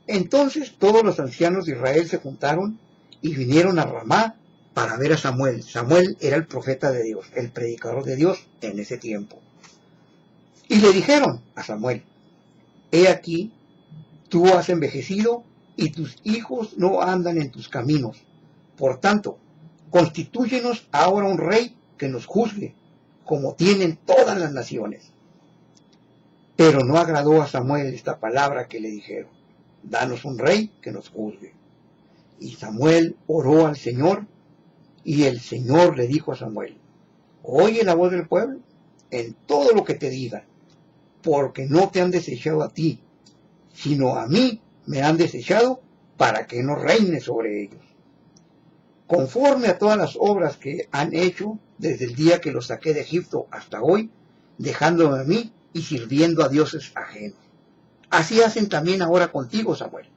S1: Entonces todos los ancianos de Israel se juntaron y vinieron a Ramá para ver a Samuel. Samuel era el profeta de Dios, el predicador de Dios en ese tiempo. Y le dijeron a Samuel: he aquí, tú has envejecido y tus hijos no andan en tus caminos. Por tanto, constitúyenos ahora un rey que nos juzgue, como tienen todas las naciones. Pero no agradó a Samuel esta palabra que le dijeron: danos un rey que nos juzgue. Y Samuel oró al Señor, y el Señor le dijo a Samuel: oye la voz del pueblo en todo lo que te digan, porque no te han desechado a ti, sino a mí me han desechado para que no reine sobre ellos, conforme a todas las obras que han hecho desde el día que los saqué de Egipto hasta hoy, dejándome a mí y sirviendo a dioses ajenos. Así hacen también ahora contigo, Samuel.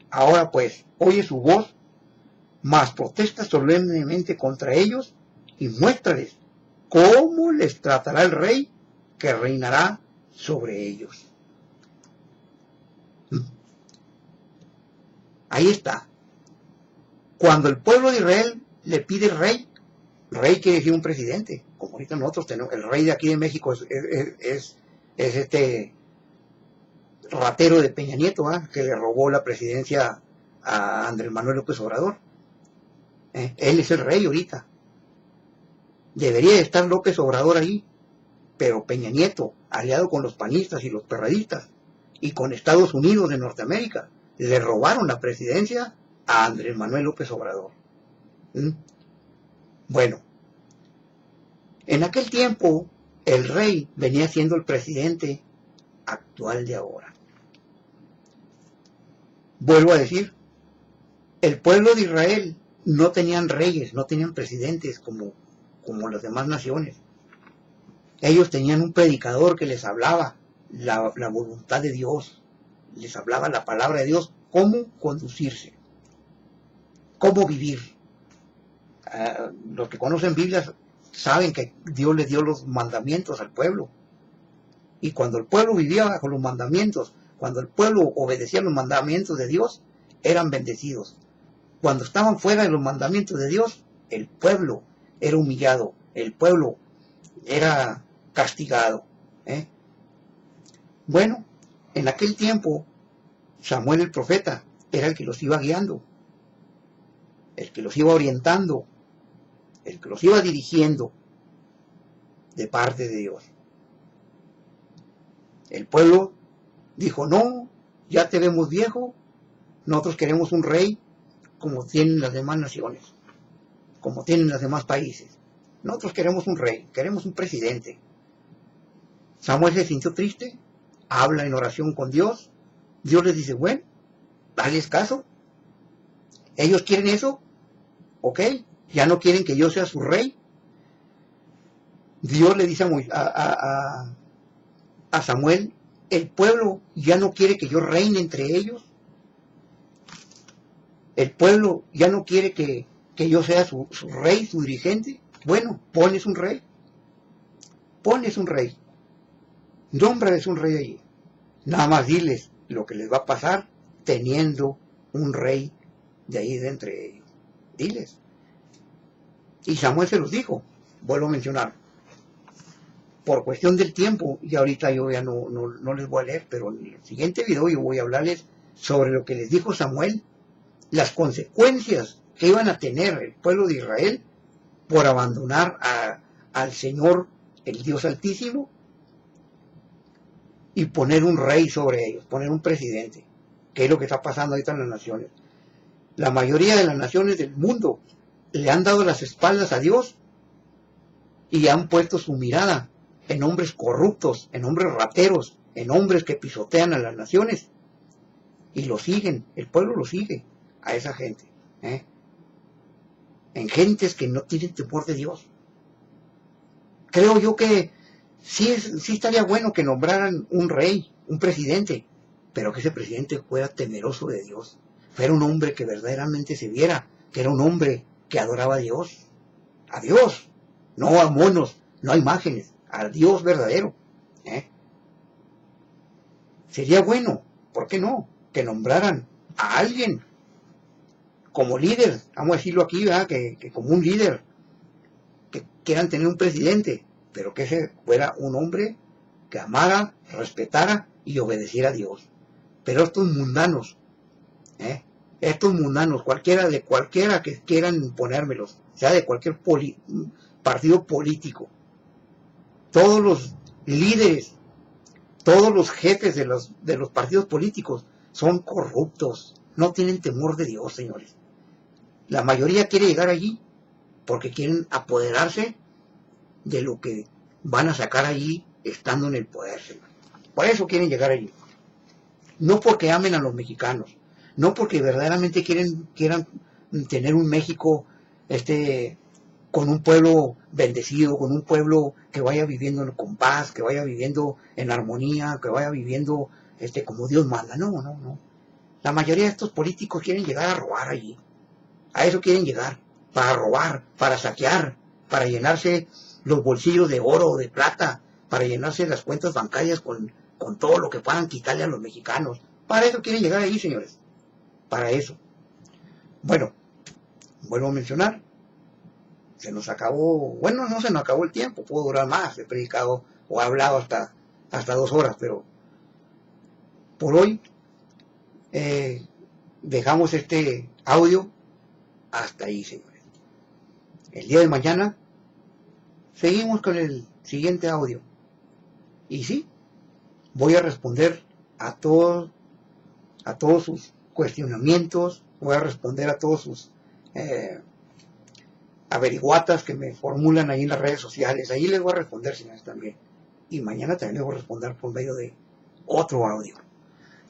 S1: Ahora pues, oye su voz, mas protesta solemnemente contra ellos y muéstrales cómo les tratará el rey que reinará sobre ellos. Ahí está. Cuando el pueblo de Israel le pide rey quiere decir un presidente, como ahorita nosotros tenemos, el rey de aquí de México es este ratero de Peña Nieto, que le robó la presidencia a Andrés Manuel López Obrador. Él es el rey ahorita. Debería estar López Obrador ahí, pero Peña Nieto, aliado con los panistas y los perredistas, y con Estados Unidos de Norteamérica, le robaron la presidencia a Andrés Manuel López Obrador. Bueno, en aquel tiempo el rey venía siendo el presidente actual de ahora. Vuelvo a decir, el pueblo de Israel no tenían reyes, no tenían presidentes como las demás naciones. Ellos tenían un predicador que les hablaba la voluntad de Dios, les hablaba la palabra de Dios, cómo conducirse, cómo vivir. Los que conocen Biblia saben que Dios le dio los mandamientos al pueblo. Y cuando el pueblo vivía bajo los mandamientos, cuando el pueblo obedecía los mandamientos de Dios, eran bendecidos. Cuando estaban fuera de los mandamientos de Dios, el pueblo era humillado, el pueblo era castigado. Bueno, en aquel tiempo, Samuel el profeta era el que los iba guiando, el que los iba orientando, el que los iba dirigiendo de parte de Dios. El pueblo dijo, no, ya te vemos viejo, nosotros queremos un rey como tienen las demás naciones, como tienen los demás países. Nosotros queremos un rey, queremos un presidente. Samuel se sintió triste, habla en oración con Dios, Dios les dice, bueno, dales caso. Ellos quieren eso, ok, ya no quieren que yo sea su rey. Dios le dice a Samuel, el pueblo ya no quiere que yo reine entre ellos. El pueblo ya no quiere que yo sea su rey, su dirigente. Bueno, pones un rey. Pones un rey. Nómbrales un rey allí. Nada más diles lo que les va a pasar teniendo un rey de ahí de entre ellos. Diles. Y Samuel se los dijo. Vuelvo a mencionar. Por cuestión del tiempo, y ahorita yo ya no les voy a leer, pero en el siguiente video yo voy a hablarles sobre lo que les dijo Samuel, las consecuencias que iban a tener el pueblo de Israel por abandonar al Señor, el Dios Altísimo, y poner un rey sobre ellos, poner un presidente, que es lo que está pasando ahorita en las naciones. La mayoría de las naciones del mundo le han dado las espaldas a Dios y han puesto su mirada en hombres corruptos, en hombres rateros, en hombres que pisotean a las naciones, y lo siguen, el pueblo lo sigue a esa gente, en gentes que no tienen temor de Dios. Creo yo que sí estaría bueno que nombraran un rey, un presidente, pero que ese presidente fuera temeroso de Dios, fuera un hombre que verdaderamente se viera que era un hombre que adoraba a Dios, no a monos, no a imágenes, al Dios verdadero. Sería bueno, ¿por qué no?, que nombraran a alguien como líder, vamos a decirlo aquí, ¿verdad? Que como un líder, que quieran tener un presidente, pero que ese fuera un hombre que amara, respetara y obedeciera a Dios. Pero estos mundanos, cualquiera que quieran imponérmelos, sea de cualquier partido político, todos los líderes, todos los jefes de los partidos políticos son corruptos, no tienen temor de Dios, señores. La mayoría quiere llegar allí porque quieren apoderarse de lo que van a sacar allí estando en el poder, señores. Por eso quieren llegar allí. No porque amen a los mexicanos, no porque verdaderamente quieran tener un México con un pueblo bendecido, con un pueblo que vaya viviendo con paz, que vaya viviendo en armonía, que vaya viviendo como Dios manda. No. La mayoría de estos políticos quieren llegar a robar allí. A eso quieren llegar, para robar, para saquear, para llenarse los bolsillos de oro o de plata, para llenarse las cuentas bancarias con todo lo que puedan quitarle a los mexicanos. Para eso quieren llegar ahí, señores. Para eso. Bueno, vuelvo a mencionar. Se nos acabó, bueno, no se nos acabó el tiempo, pudo durar más. He predicado o he hablado hasta 2 horas, pero por hoy dejamos este audio hasta ahí, señores. El día de mañana seguimos con el siguiente audio. Y sí, voy a responder a todos sus cuestionamientos, voy a responder a todos sus averiguatas que me formulan ahí en las redes sociales. Ahí les voy a responder, señores, también. Y mañana también les voy a responder por medio de otro audio.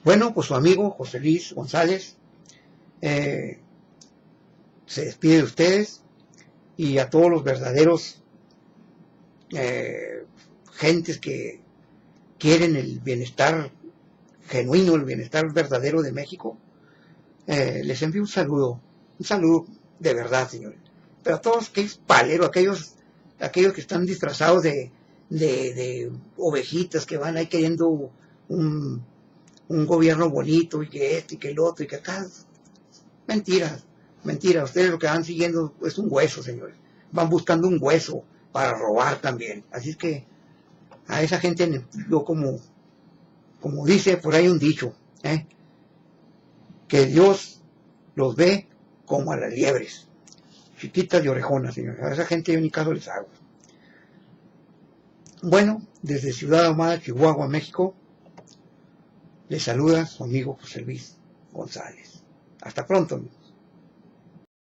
S1: Bueno, pues su amigo José Luis González se despide de ustedes, y a todos los verdaderos gentes que quieren el bienestar genuino, el bienestar verdadero de México, les envío un saludo de verdad, señores. Pero a todos aquellos paleros, aquellos que están disfrazados de ovejitas, que van ahí queriendo un gobierno bonito, y que y que el otro, y que acá, mentira, ustedes lo que van siguiendo es un hueso, señores, van buscando un hueso para robar también. Así es que a esa gente, yo como dice por ahí un dicho, que Dios los ve como a las liebres, chiquitas y orejonas, señores. A esa gente yo ni caso les hago. Bueno, desde Ciudad Ahumada, Chihuahua, México, les saluda su amigo José Luis González. Hasta pronto.